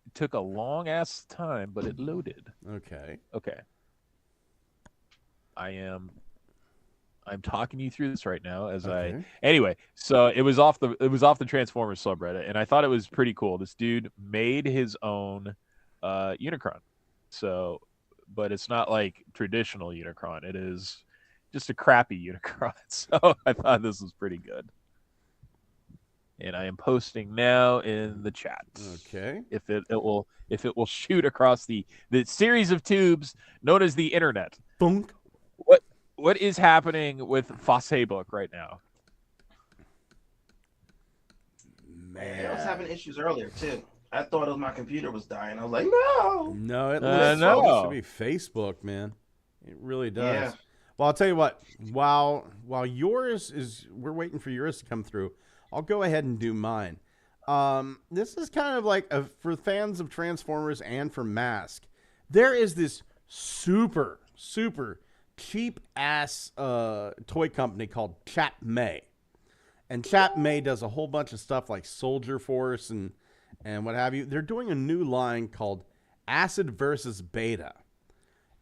[SPEAKER 8] It took a long ass time, but it loaded.
[SPEAKER 5] Okay.
[SPEAKER 8] I'm talking you through this right now anyway, so it was off the Transformers subreddit, and I thought it was pretty cool. This dude made his own Unicron. So, but it's not like traditional Unicron. It is just a crappy Unicron. So I thought this was pretty good. And I am posting now in the chat.
[SPEAKER 5] Okay.
[SPEAKER 8] If it will shoot across the series of tubes known as the internet.
[SPEAKER 5] Boom.
[SPEAKER 8] What is happening with Facebook right now?
[SPEAKER 5] Man,
[SPEAKER 9] I was having issues earlier too. I thought it was my computer was dying. I was like, no.
[SPEAKER 5] No, it looks to be Facebook, man. It really does.
[SPEAKER 9] Yeah.
[SPEAKER 5] Well, I'll tell you what. While yours is, we're waiting for yours to come through. I'll go ahead and do mine. This is kind of like for fans of Transformers and for Mask. There is this super cheap ass toy company called Chap May, and Chap May does a whole bunch of stuff like Soldier Force and what have you. They're doing a new line called Acid versus Beta.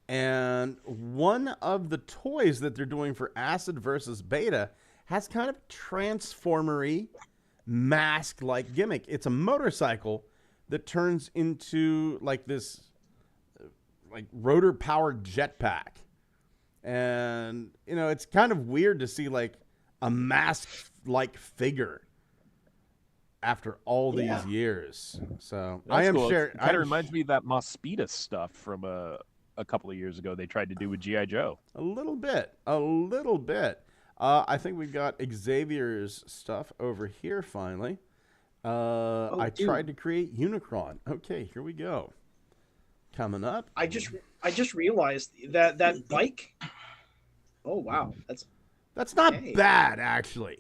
[SPEAKER 5] And one of the toys that they're doing for Acid versus Beta has kind of transformery mask-like gimmick. It's a motorcycle that turns into like this like rotor-powered jetpack. And, you know, it's kind of weird to see like a mask-like figure after all these
[SPEAKER 9] Yeah.
[SPEAKER 5] years. So
[SPEAKER 8] That's
[SPEAKER 5] I am
[SPEAKER 8] cool.
[SPEAKER 5] sure.
[SPEAKER 8] Kind of reminds me of that Mospita stuff from a couple of years ago. They tried to do with GI Joe.
[SPEAKER 5] A little bit. I think we've got Xavier's stuff over here finally. I
[SPEAKER 6] dude.
[SPEAKER 5] tried to create Unicron. Okay, here we go. Coming up.
[SPEAKER 6] I just realized that bike. Oh wow,
[SPEAKER 5] That's not
[SPEAKER 6] Hey.
[SPEAKER 5] bad, actually.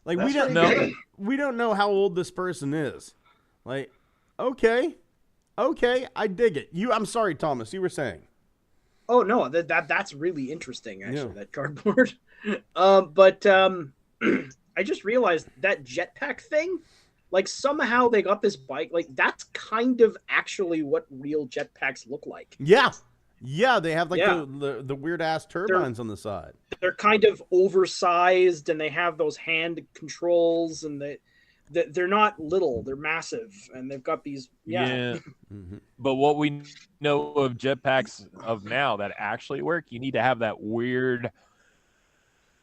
[SPEAKER 5] Like
[SPEAKER 9] That's
[SPEAKER 5] we don't
[SPEAKER 9] pretty
[SPEAKER 5] know.
[SPEAKER 9] good.
[SPEAKER 5] We don't know how old this person is. Like, okay, I dig it. I'm sorry, Thomas. You were saying.
[SPEAKER 6] Oh no, that's really interesting. Actually,
[SPEAKER 5] Yeah.
[SPEAKER 6] that cardboard. But I just realized that jetpack thing. Like somehow they got this bike. Like that's kind of actually what real jetpacks look like.
[SPEAKER 5] Yeah, they have like
[SPEAKER 6] Yeah.
[SPEAKER 5] the weird ass turbines on the side.
[SPEAKER 6] They're kind of oversized, and they have those hand controls, and they're not little. They're massive, and they've got these. Yeah.
[SPEAKER 5] Mhm.
[SPEAKER 8] But what we know of jetpacks of now that actually work, you need to have that weird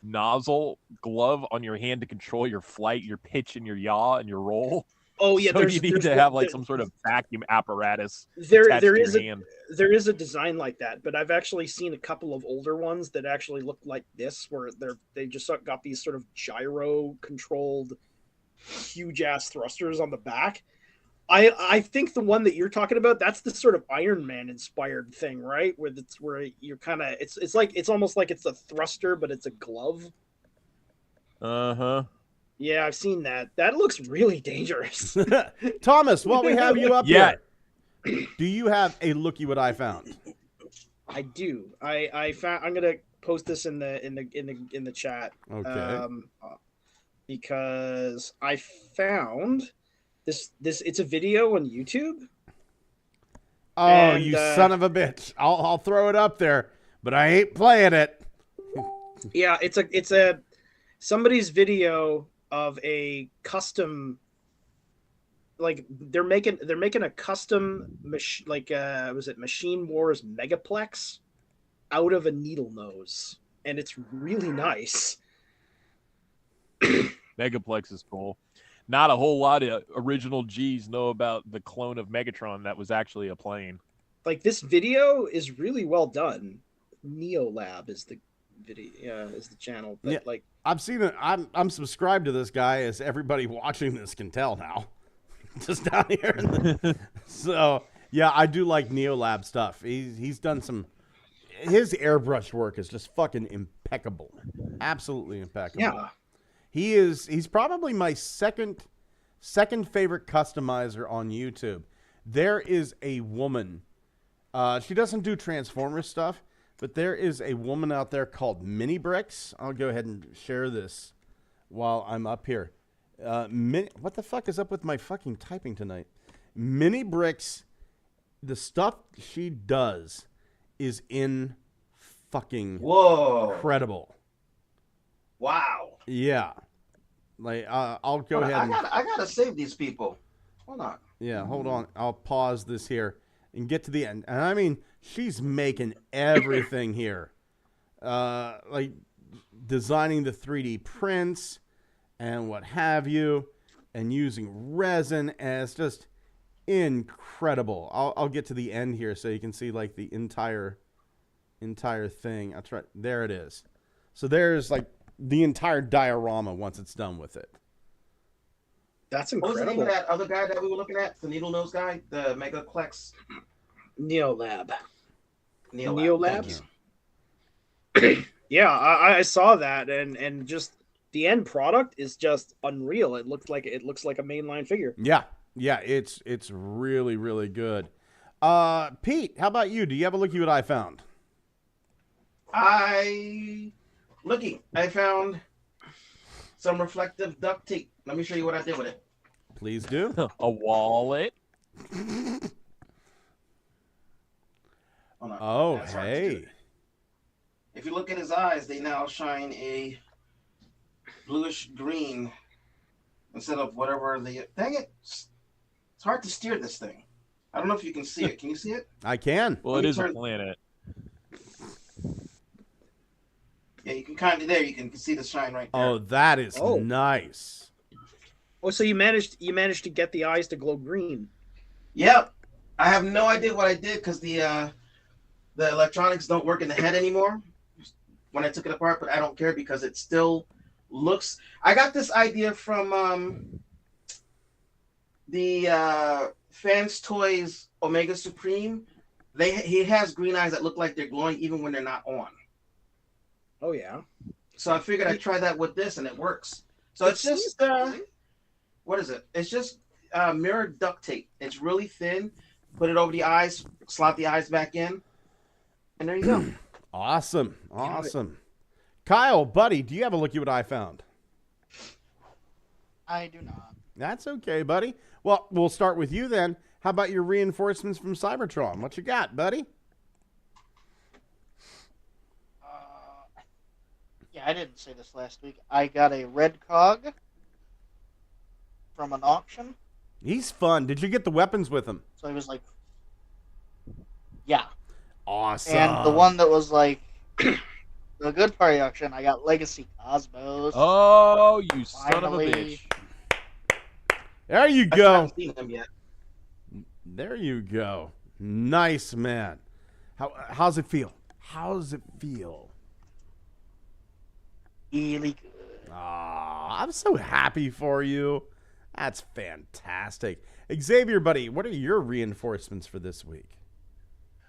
[SPEAKER 8] nozzle glove on your hand to control your flight, your pitch, and your yaw and your roll.
[SPEAKER 6] Oh yeah.
[SPEAKER 8] So you need to have like some sort of vacuum apparatus.
[SPEAKER 6] There
[SPEAKER 8] attached to
[SPEAKER 6] is
[SPEAKER 8] your
[SPEAKER 6] a
[SPEAKER 8] hand.
[SPEAKER 6] there is a design like that, but I've actually seen a couple of older ones that actually look like this, where they just got these sort of gyro controlled huge ass thrusters on the back. I think the one that you're talking about, that's the sort of Iron Man inspired thing, right? Where you're kind of it's almost like it's a thruster, but it's a glove.
[SPEAKER 8] Uh-huh.
[SPEAKER 6] Yeah, I've seen that. That looks really dangerous.
[SPEAKER 5] Thomas, while we have you up
[SPEAKER 8] Yeah.
[SPEAKER 5] here, do you have a looky what I found?
[SPEAKER 6] I do. I found. I'm gonna post this in the chat.
[SPEAKER 5] Okay.
[SPEAKER 6] Because I found this. It's a video on YouTube.
[SPEAKER 5] Oh,
[SPEAKER 6] And,
[SPEAKER 5] you son of a bitch! I'll throw it up there, but I ain't playing it.
[SPEAKER 6] Yeah, it's a somebody's video of a custom. Like they're making a custom was it Machine Wars Megaplex out of a needle nose, and it's really nice.
[SPEAKER 8] Megaplex is cool. Not a whole lot of original G's know about the clone of Megatron that was actually a plane.
[SPEAKER 6] Like this video is really well done. Neolab is the video, is the channel. But
[SPEAKER 5] Yeah.
[SPEAKER 6] like
[SPEAKER 5] I've seen it. I'm subscribed to this guy, as everybody watching this can tell now. Just down here. So yeah, I do like Neolab stuff. He's done some. His airbrush work is just fucking impeccable. Absolutely impeccable.
[SPEAKER 6] yeah,
[SPEAKER 5] He's probably my second favorite customizer on YouTube. There is a woman. She doesn't do Transformers stuff, but there is a woman out there called Mini Bricks. I'll go ahead and share this while I'm up here. What the fuck is up with my fucking typing tonight? Mini Bricks, the stuff she does is fucking
[SPEAKER 9] Whoa.
[SPEAKER 5] incredible.
[SPEAKER 9] Wow.
[SPEAKER 5] Yeah. Like I'll go
[SPEAKER 9] Hold on,
[SPEAKER 5] ahead and
[SPEAKER 9] I gotta save these people. Hold on.
[SPEAKER 5] yeah, hold on. I'll pause this here and get to the end. And I mean, she's making everything here. Like designing the 3D prints and what have you, and using resin, and it's just incredible. I'll get to the end here so you can see like the entire thing. I'll try. There it is. So there's like the entire diorama once it's done with it.
[SPEAKER 6] that's
[SPEAKER 9] What was the name
[SPEAKER 6] incredible.
[SPEAKER 9] of that other guy that we were looking at? The needle nose guy? The Megaplex?
[SPEAKER 6] Neolab.
[SPEAKER 9] Neolab.
[SPEAKER 6] Neolabs. Yeah, I saw that, and just the end product is just unreal. It looks like a mainline figure.
[SPEAKER 5] Yeah, it's really, really good. Pete, how about you? Do you have a looky what I found?
[SPEAKER 9] I found some reflective duct tape. Let me show you what I did with it.
[SPEAKER 5] Please do.
[SPEAKER 8] A wallet.
[SPEAKER 9] Hold on.
[SPEAKER 5] Oh,
[SPEAKER 9] That's hard to do.
[SPEAKER 5] hey.
[SPEAKER 9] If you look at his eyes, they now shine a bluish green instead of whatever the. Dang it! It's hard to steer this thing. I don't know if you can see it. Can you see it?
[SPEAKER 5] I can.
[SPEAKER 8] Well,
[SPEAKER 9] Let
[SPEAKER 8] it
[SPEAKER 9] me
[SPEAKER 8] is a
[SPEAKER 9] turn-
[SPEAKER 8] planet.
[SPEAKER 9] Yeah, you can kind of there. You can see the shine right there.
[SPEAKER 5] Oh, that is
[SPEAKER 6] Oh.
[SPEAKER 5] nice.
[SPEAKER 6] Oh, so you managed to get the eyes to glow green.
[SPEAKER 9] Yep. I have no idea what I did because the electronics don't work in the head anymore when I took it apart, but I don't care because it still looks. I got this idea from the Fans Toys Omega Supreme. He has green eyes that look like they're glowing even when they're not on.
[SPEAKER 6] Oh yeah.
[SPEAKER 9] So I figured I'd try that with this, and it works. So it's just what is it? It's just mirror duct tape. It's really thin. Put it over the eyes, slot the eyes back in, and there you go.
[SPEAKER 5] Awesome. Kyle, buddy, do you have a looky what I found?
[SPEAKER 7] I do not.
[SPEAKER 5] That's okay, buddy. Well, we'll start with you then. How about your reinforcements from Cybertron? What you got, buddy?
[SPEAKER 7] Yeah, I didn't say this last week. I got a red cog from an auction.
[SPEAKER 5] He's fun. Did you get the weapons with him?
[SPEAKER 7] So he was like, yeah.
[SPEAKER 5] Awesome.
[SPEAKER 7] And the one that was like the good party auction, I got Legacy Cosmos.
[SPEAKER 8] Oh, you son of a
[SPEAKER 7] Finally.
[SPEAKER 8] bitch.
[SPEAKER 5] There you
[SPEAKER 9] I
[SPEAKER 5] go.
[SPEAKER 9] haven't seen them yet.
[SPEAKER 5] There you go. Nice, man. How's it feel?
[SPEAKER 7] Really good.
[SPEAKER 5] Ah, I'm so happy for you. That's fantastic. Xavier, buddy, what are your reinforcements for this week?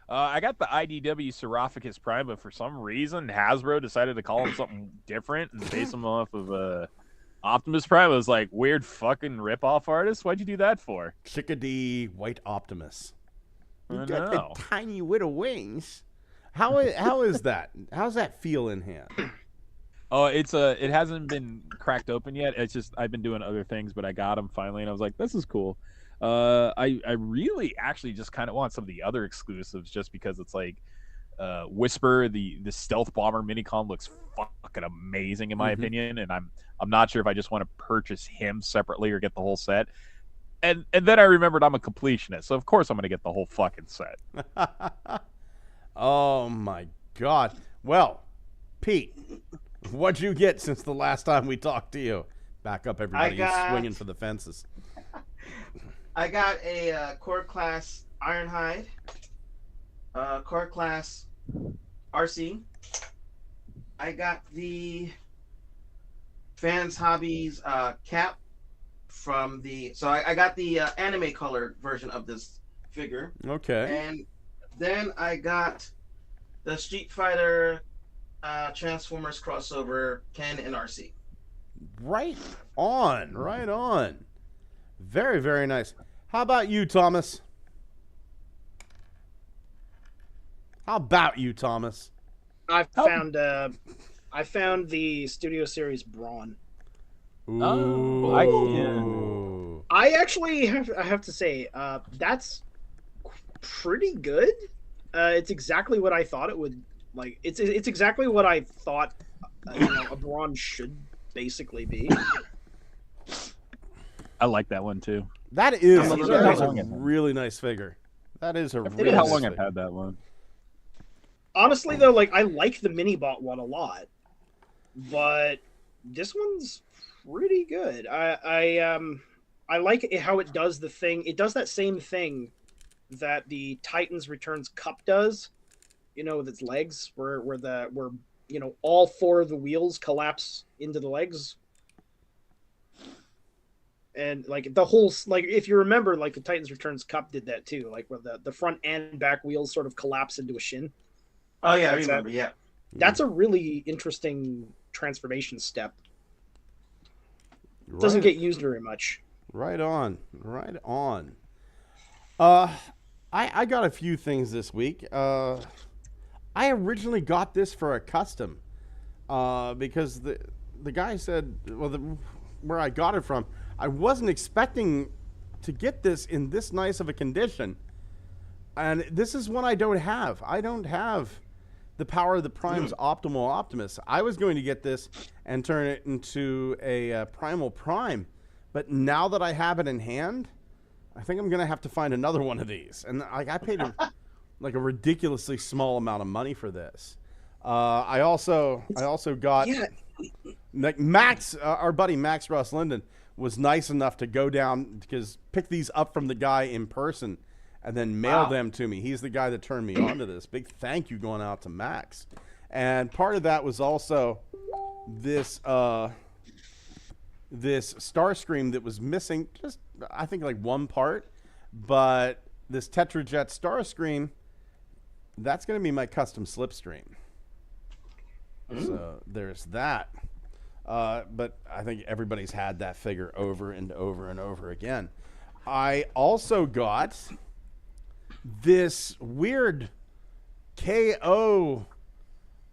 [SPEAKER 8] I got the IDW Seraphicus Prime, but for some reason Hasbro decided to call him something different and base him off of Optimus Prime. I was like, weird fucking ripoff artist. Why'd you do that for?
[SPEAKER 5] Chickadee White Optimus.
[SPEAKER 8] I
[SPEAKER 5] You got
[SPEAKER 8] know.
[SPEAKER 5] the tiny little wings. How is that? How's that feel in hand?
[SPEAKER 8] Oh, it hasn't been cracked open yet. It's just I've been doing other things, but I got him finally, and I was like, this is cool. I really actually just kind of want some of the other exclusives, just because it's like Whisper, the stealth bomber minicon looks fucking amazing in my opinion, and I'm not sure if I just want to purchase him separately or get the whole set. And then I remembered I'm a completionist, so of course I'm gonna get the whole fucking set.
[SPEAKER 5] Oh my God. Well, Pete, what'd you get since the last time we talked to you? Back up, everybody. You're swinging for the fences.
[SPEAKER 9] I got a core class Ironhide, core class RC. I got the Fans Hobbies cap from the. So I got the anime colored version of this figure.
[SPEAKER 5] Okay.
[SPEAKER 9] And then I got the Street Fighter Transformers crossover Ken and RC.
[SPEAKER 5] Right on. Very, very nice. How about you, Thomas?
[SPEAKER 6] I found the Studio Series Brawn.
[SPEAKER 5] Ooh.
[SPEAKER 6] I actually have to say that's pretty good. It's exactly what I thought it would like. It's exactly what I thought a Brawn should basically be.
[SPEAKER 8] I like that one too.
[SPEAKER 5] That is
[SPEAKER 8] how
[SPEAKER 5] a really nice figure. That is a
[SPEAKER 8] I forget
[SPEAKER 5] really
[SPEAKER 8] how
[SPEAKER 5] nice
[SPEAKER 8] long I've
[SPEAKER 5] figure.
[SPEAKER 8] had that one.
[SPEAKER 6] Honestly, though, like I like the Minibot one a lot, but this one's pretty good. I like how it does the thing. It does that same thing that the Titans Returns Cup does. With its legs, where all four of the wheels collapse into the legs. And like the whole, like if you remember, like the Titans Returns Cup did that too, like where the front and back wheels sort of collapse into a shin.
[SPEAKER 9] Oh yeah, I remember. Yeah,
[SPEAKER 6] That's a really interesting transformation step. It doesn't get used very much.
[SPEAKER 5] Right on. I got a few things this week. I originally got this for a custom because the guy said, where I got it from, I wasn't expecting to get this in this nice of a condition. And this is one I don't have. I don't have the Power of the Prime's Optimal Optimus. I was going to get this and turn it into a Primal Prime. But now that I have it in hand, I think I'm going to have to find another one of these. And I paid a ridiculously small amount of money for this. I also got like Max, our buddy Max Ross Linden was nice enough to go down, because pick these up from the guy in person and then mail them to me. He's the guy that turned me on to this. Big thank you going out to Max. And part of that was also this this Starscream that was missing just, I think, like one part. But this Tetrajet Starscream, that's going to be my custom slipstream. So there's that. But I think everybody's had that figure over and over and over again. I also got this weird KO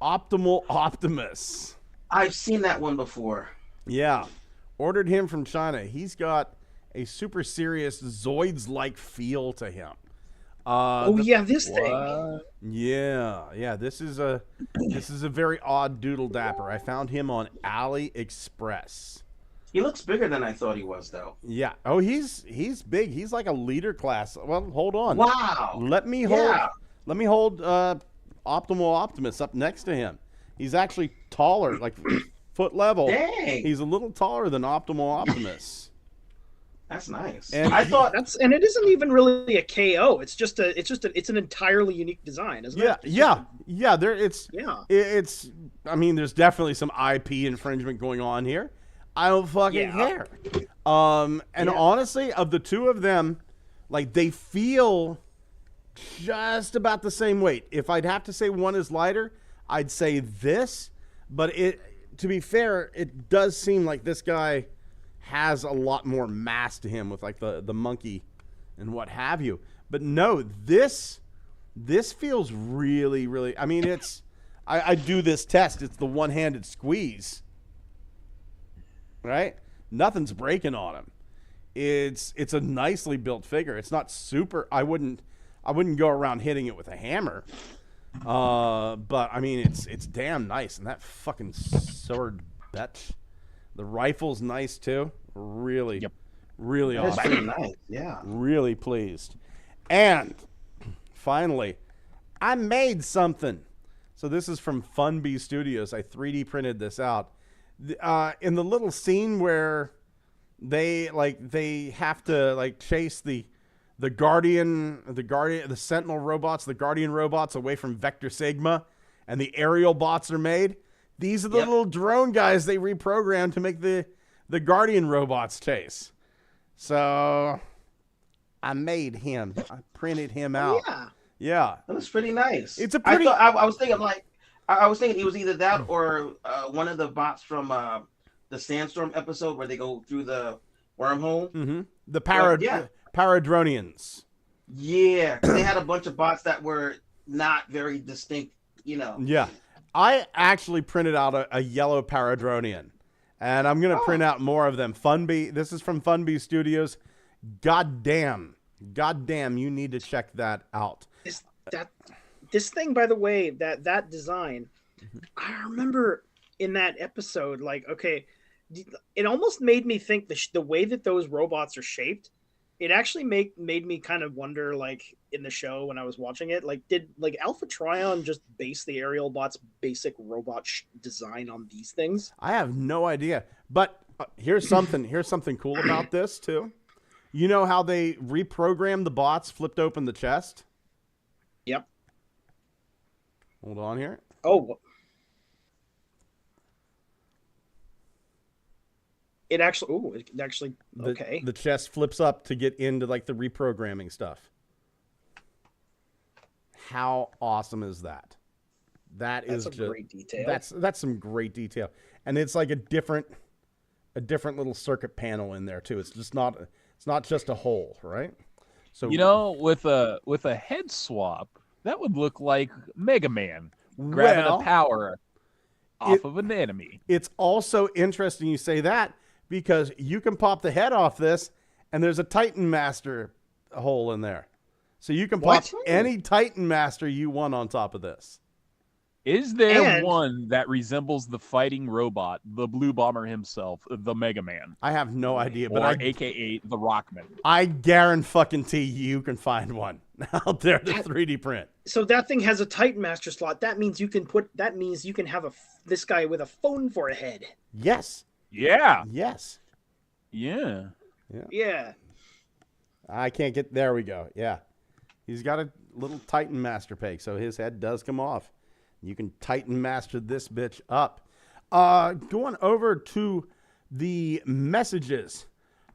[SPEAKER 5] Optimal Optimus.
[SPEAKER 9] I've seen that one before.
[SPEAKER 5] Yeah. Ordered him from China. He's got a super serious Zoids-like feel to him.
[SPEAKER 6] This thing.
[SPEAKER 5] Yeah. This is a very odd doodle dapper. I found him on AliExpress.
[SPEAKER 9] He looks bigger than I thought he was, though.
[SPEAKER 5] Yeah. Oh, he's big. He's like a leader class. Well, hold on.
[SPEAKER 9] Wow.
[SPEAKER 5] Let me hold Optimal Optimus up next to him. He's actually taller, like foot level.
[SPEAKER 9] Dang.
[SPEAKER 5] He's a little taller than Optimal Optimus.
[SPEAKER 9] That's nice.
[SPEAKER 5] And
[SPEAKER 6] and it isn't even really a KO. It's an entirely unique design, isn't it?
[SPEAKER 5] Yeah. It's. I mean, there's definitely some IP infringement going on here. I don't fucking care. Honestly, of the two of them, like, they feel just about the same weight. If I'd have to say one is lighter, I'd say this. But to be fair, it does seem like this guy has a lot more mass to him with like the monkey and what have you. But no, this feels really, really. I mean, I do this test. It's the one-handed squeeze. Right? Nothing's breaking on him. It's a nicely built figure. It's not super. I wouldn't go around hitting it with a hammer. But I mean, it's damn nice. And that fucking sword bitch. The rifle's nice too. Really
[SPEAKER 9] That's
[SPEAKER 5] awesome.
[SPEAKER 9] pretty nice. Yeah.
[SPEAKER 5] Really pleased. And finally, I made something. So this is from Funbee Studios. I 3D printed this out. In the little scene where they have to chase the Sentinel robots, the Guardian robots away from Vector Sigma, and the aerial bots are made. These are the little drone guys they reprogrammed to make the Guardian robots chase. So I made him. I printed him out. Yeah.
[SPEAKER 9] That looks pretty nice.
[SPEAKER 5] It's a pretty.
[SPEAKER 9] I was thinking I was thinking it was either that or one of the bots from the Sandstorm episode where they go through the wormhole.
[SPEAKER 5] Mm-hmm. The Paradronians.
[SPEAKER 9] Yeah, 'cause they had a bunch of bots that were not very distinct,
[SPEAKER 5] Yeah. I actually printed out a yellow Paradronian, and I'm going to print out more of them. Funbee, this is from Funbee Studios. Goddamn, you need to check that out.
[SPEAKER 6] This thing, by the way, that design, I remember in that episode, it almost made me think the way that those robots are shaped, it actually made me kind of wonder, in the show when I was watching it, did Alpha Trion just base the aerial bot's basic robot design on these things?
[SPEAKER 5] I have no idea, but here's something cool about this too. You know how they reprogrammed the bots, flipped open the chest?
[SPEAKER 6] Yep.
[SPEAKER 5] Hold on here.
[SPEAKER 6] Oh. It actually, okay.
[SPEAKER 5] The chest flips up to get into the reprogramming stuff. How awesome is that? That's
[SPEAKER 6] great detail.
[SPEAKER 5] That's some great detail. And it's like a different little circuit panel in there too. It's not just a hole, right? So
[SPEAKER 8] with a head swap, that would look like Mega Man grabbing the power off of an enemy.
[SPEAKER 5] It's also interesting you say that, because you can pop the head off this, and there's a Titan Master hole in there. So you can pop any Titan Master you want on top of this.
[SPEAKER 8] Is there one that resembles the fighting robot, the Blue Bomber himself, the Mega Man?
[SPEAKER 5] I have no idea, but
[SPEAKER 8] AKA the Rockman.
[SPEAKER 5] I guarantee you can find one out there to 3D print.
[SPEAKER 6] So that thing has a Titan Master slot. That means you can have this guy with a phone for a head.
[SPEAKER 5] Yes.
[SPEAKER 8] Yeah.
[SPEAKER 5] Yes.
[SPEAKER 8] Yeah.
[SPEAKER 6] Yeah.
[SPEAKER 5] I can't get. There we go. Yeah. He's got a little Titan Master Peg, so his head does come off. You can Titan Master this bitch up. Going over to the messages.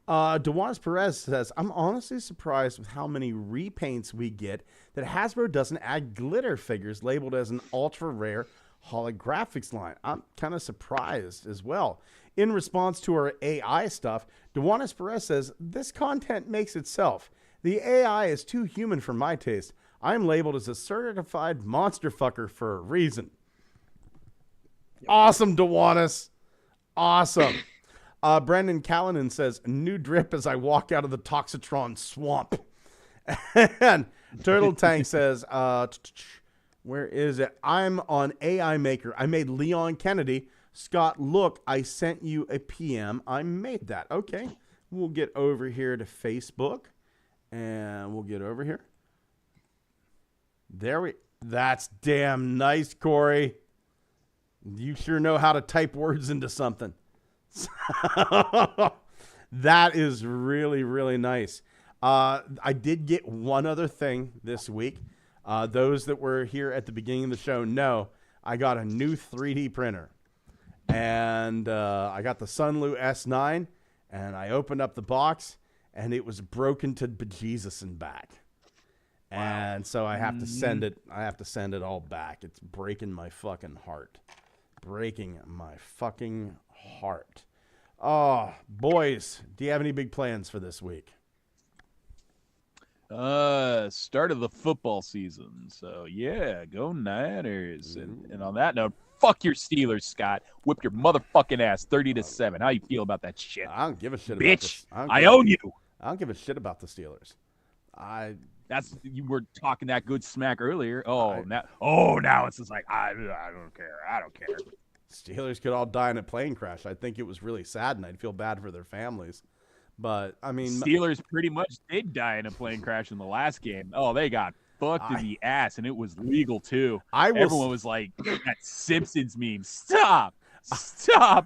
[SPEAKER 5] Dejuanis Perez says, I'm honestly surprised with how many repaints we get that Hasbro doesn't add glitter figures labeled as an ultra rare holographics line. I'm kind of surprised as well. In response to our AI stuff, Dejuanis Perez says, this content makes itself. The AI is too human for my taste. I'm labeled as a certified monster fucker for a reason. Awesome, Dejuanis. Awesome. Brendan Callanan says, new drip as I walk out of the Toxitron swamp. And Turtle Tank says, where is it? I'm on AI Maker. I made Leon Kennedy. Scott, look, I sent you a PM. I made that. Okay. We'll get over here to Facebook. And we'll get over here. That's damn nice, Corey. You sure know how to type words into something. That is really, really nice. I did get one other thing this week. Those that were here at the beginning of the show know I got a new 3D printer. And I got the Sunlu S9, and I opened up the box, and it was broken to bejesus and back. Wow. And so I have to send it. I have to send it all back. It's breaking my fucking heart. Breaking my fucking heart. Oh, boys, do you have any big plans for this week?
[SPEAKER 8] Start of the football season. So yeah, go Niners. And on that note, fuck your Steelers, Scott. Whip your motherfucking ass 30-7. How you feel about that shit?
[SPEAKER 5] I don't give a shit,
[SPEAKER 8] bitch.
[SPEAKER 5] About this.
[SPEAKER 8] I own you.
[SPEAKER 5] I don't give a shit about the Steelers.
[SPEAKER 8] You were talking that good smack earlier. Now it's just like I don't care. I don't care.
[SPEAKER 5] Steelers could all die in a plane crash. I think it was really sad, and I'd feel bad for their families. But I mean,
[SPEAKER 8] Steelers pretty much did die in a plane crash in the last game. Oh, they got fucked in the ass, and it was legal too. Everyone was like, that Simpsons meme. Stop.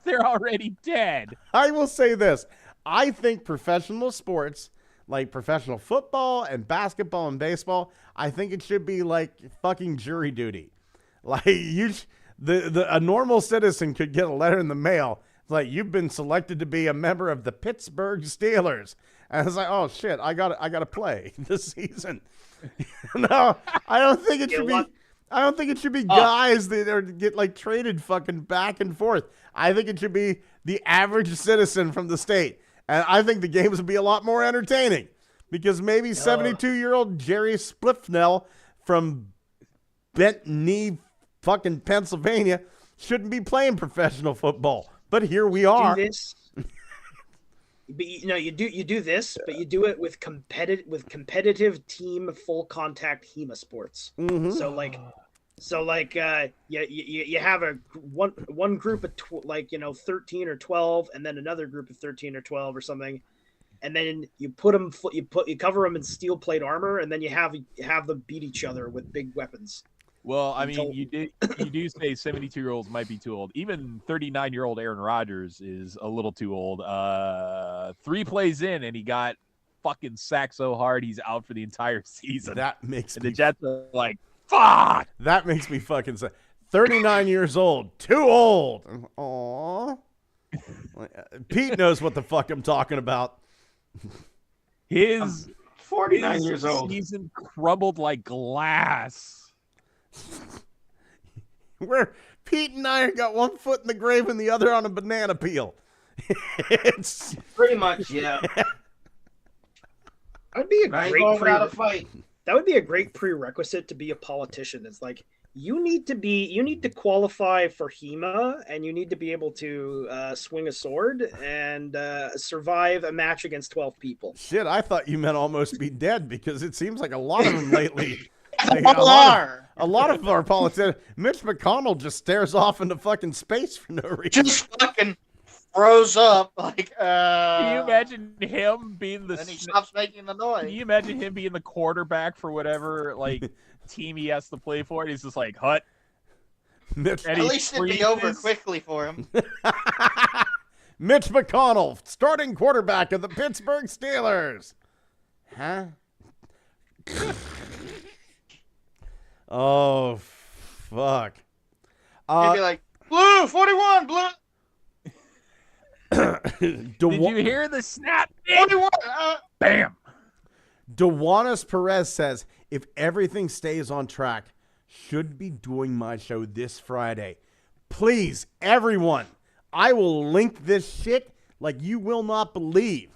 [SPEAKER 8] They're already dead.
[SPEAKER 5] I will say this. I think professional sports, like professional football and basketball and baseball, I think it should be like fucking jury duty. Like a normal citizen could get a letter in the mail. It's like, you've been selected to be a member of the Pittsburgh Steelers. And it's like, oh shit, I got to play this season. No, I don't think it should be. I don't think it should be guys that get like traded fucking back and forth. I think it should be the average citizen from the state. And I think the games would be a lot more entertaining because maybe 72-year-old Jerry Spliffnell from Bent Knee, fucking Pennsylvania, shouldn't be playing professional football. But here we are.
[SPEAKER 6] Do this. But you do this, but you do it with competitive team full contact HEMA sports.
[SPEAKER 5] Mm-hmm.
[SPEAKER 6] So you have one group of 13 or 12, and then another group of 13 or 12 or something, and then you cover them in steel plate armor, and then you have them beat each other with big weapons.
[SPEAKER 8] Well, I mean, you do say 72-year-olds might be too old. Even 39-year-old Aaron Rodgers is a little too old. 3 plays in, and he got fucking sacked so hard he's out for the entire season.
[SPEAKER 5] That makes
[SPEAKER 8] the Jets are like, fuck.
[SPEAKER 5] That makes me fucking sad. 39 years old, too old. Aww. Pete knows what the fuck I'm talking about.
[SPEAKER 8] His
[SPEAKER 9] 49 years old.
[SPEAKER 8] Season crumbled like glass.
[SPEAKER 5] Where Pete and I got one foot in the grave and the other on a banana peel. It's
[SPEAKER 9] pretty much, yeah.
[SPEAKER 6] That'd be That would be a great prerequisite to be a politician. It's like you need to qualify for HEMA, and you need to be able to swing a sword and survive a match against 12 people.
[SPEAKER 5] Shit, I thought you meant almost be dead, because it seems like a lot of them lately. A lot of our politicians. Mitch McConnell just stares off into fucking space for no reason.
[SPEAKER 7] Just fucking froze up. Like,
[SPEAKER 8] Can you imagine him being the?
[SPEAKER 7] And he stops making the noise.
[SPEAKER 8] Can you imagine him being the quarterback for whatever team he has to play for? And he's just like, Hut.
[SPEAKER 5] Mitch,
[SPEAKER 7] at least it'd be over quickly for him.
[SPEAKER 5] Mitch McConnell, starting quarterback of the Pittsburgh Steelers. Huh? Oh, fuck.
[SPEAKER 7] You'd be like, blue, 41, blue.
[SPEAKER 8] Did you hear the snap?
[SPEAKER 7] 41.
[SPEAKER 8] Bam.
[SPEAKER 5] Dewanis Perez says, if everything stays on track, should be doing my show this Friday. Please, everyone, I will link this shit like you will not believe.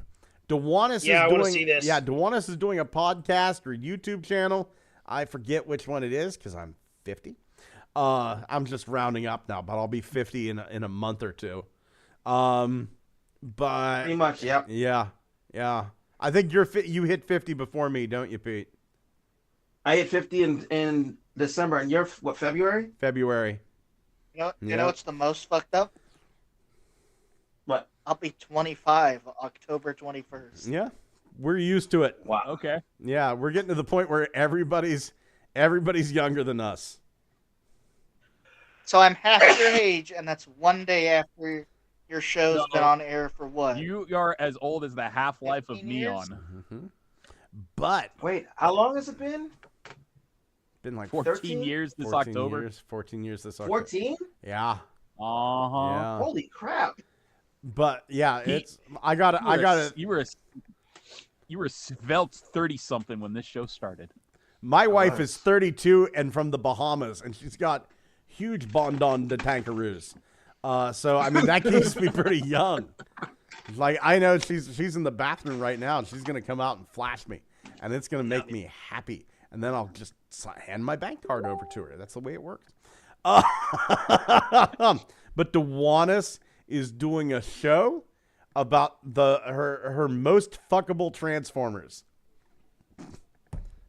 [SPEAKER 5] Dewanis
[SPEAKER 6] I want to see this.
[SPEAKER 5] Yeah, Dewanis is doing a podcast or YouTube channel. I forget which one it is because I'm 50. I'm just rounding up now, but I'll be 50 in a month or two. But
[SPEAKER 9] Pretty much, yep.
[SPEAKER 5] Yeah. I think you hit 50 before me, don't you, Pete?
[SPEAKER 9] I hit 50 in December, and you're what, February?
[SPEAKER 5] February.
[SPEAKER 7] You know what's the most fucked up?
[SPEAKER 9] What?
[SPEAKER 7] I'll be 25 October 21st.
[SPEAKER 5] Yeah, we're used to it.
[SPEAKER 9] Wow.
[SPEAKER 8] Okay.
[SPEAKER 5] Yeah, we're getting to the point where everybody's younger than us.
[SPEAKER 7] So I'm half your age, and that's one day after your show's been on air for what?
[SPEAKER 8] You are as old as the half-life of
[SPEAKER 7] 15 years?
[SPEAKER 8] Neon.
[SPEAKER 5] Mm-hmm. But
[SPEAKER 9] Wait, how long has it been?
[SPEAKER 5] been like
[SPEAKER 8] 14
[SPEAKER 9] 13?
[SPEAKER 8] years this
[SPEAKER 5] 14
[SPEAKER 8] October.
[SPEAKER 5] Years, 14 years this October.
[SPEAKER 9] 14?
[SPEAKER 5] Yeah.
[SPEAKER 8] Uh-huh.
[SPEAKER 5] Yeah.
[SPEAKER 9] Holy crap.
[SPEAKER 5] But yeah,
[SPEAKER 8] Pete,
[SPEAKER 5] I got it.
[SPEAKER 8] You were a svelte 30-something when this show started.
[SPEAKER 5] My wife is 32 and from the Bahamas, and she's got huge bondon de tankaroos. So I mean that keeps me pretty young. Like I know she's in the bathroom right now, and she's gonna come out and flash me, and it's gonna make me happy. And then I'll just hand my bank card over to her. That's the way it works. But Dewanis is doing a show about her most fuckable Transformers.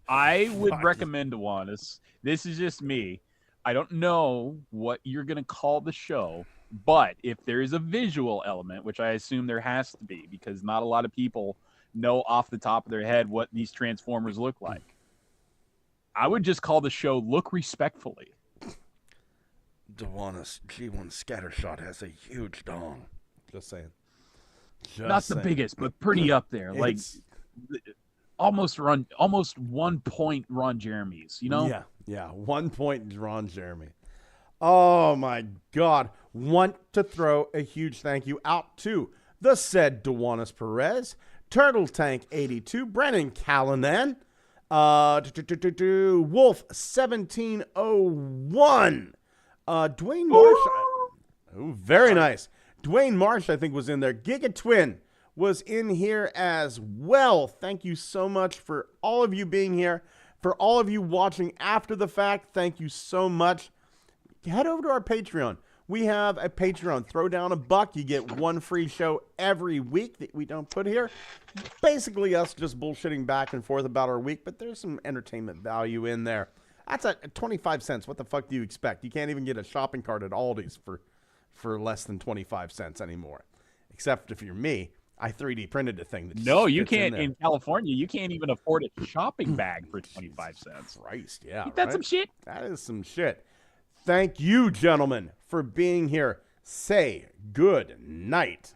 [SPEAKER 8] I would recommend Dewanis. This is just me. I don't know what you're going to call the show, but if there is a visual element, which I assume there has to be, because not a lot of people know off the top of their head what these Transformers look like, I would just call the show Look Respectfully.
[SPEAKER 5] Dewanis G1 Scattershot has a huge dong. Just saying.
[SPEAKER 8] Not the biggest, but pretty up there. Like almost 1 point Ron Jeremy's, you know?
[SPEAKER 5] Yeah. 1 point Ron Jeremy. Oh my God. Want to throw a huge thank you out to the said Dewanis Perez, Turtle Tank 82, Brennan Callanan, Wolf 1701, Dwayne Marsh. Oh, very nice. Dwayne Marsh, I think, was in there. Giga Twin was in here as well. Thank you so much for all of you being here. For all of you watching after the fact, thank you so much. Head over to our Patreon. We have a Patreon. Throw down $1. You get one free show every week that we don't put here. Basically us just bullshitting back and forth about our week, but there's some entertainment value in there. That's at 25 cents. What the fuck do you expect? You can't even get a shopping cart at Aldi's for less than 25 cents anymore. Except if you're me, I 3D printed a thing. That
[SPEAKER 8] no, you can't. In California, you can't even afford a shopping bag for 25 cents.
[SPEAKER 5] Christ, yeah.
[SPEAKER 8] Ain't that some shit?
[SPEAKER 5] That is some shit. Thank you, gentlemen, for being here. Say good night.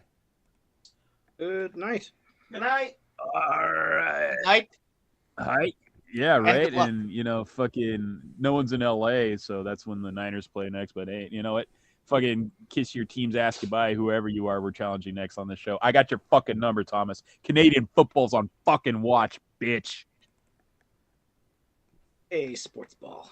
[SPEAKER 6] Good night.
[SPEAKER 9] Good night.
[SPEAKER 5] All right.
[SPEAKER 7] Night.
[SPEAKER 8] Hi. Yeah, right.
[SPEAKER 7] good luck.
[SPEAKER 8] And fucking no one's in LA, so that's when the Niners play next. But hey, you know what? Fucking kiss your team's ass goodbye, whoever you are. We're challenging next on the show. I got your fucking number, Thomas. Canadian football's on fucking watch, bitch.
[SPEAKER 6] Hey, sports ball.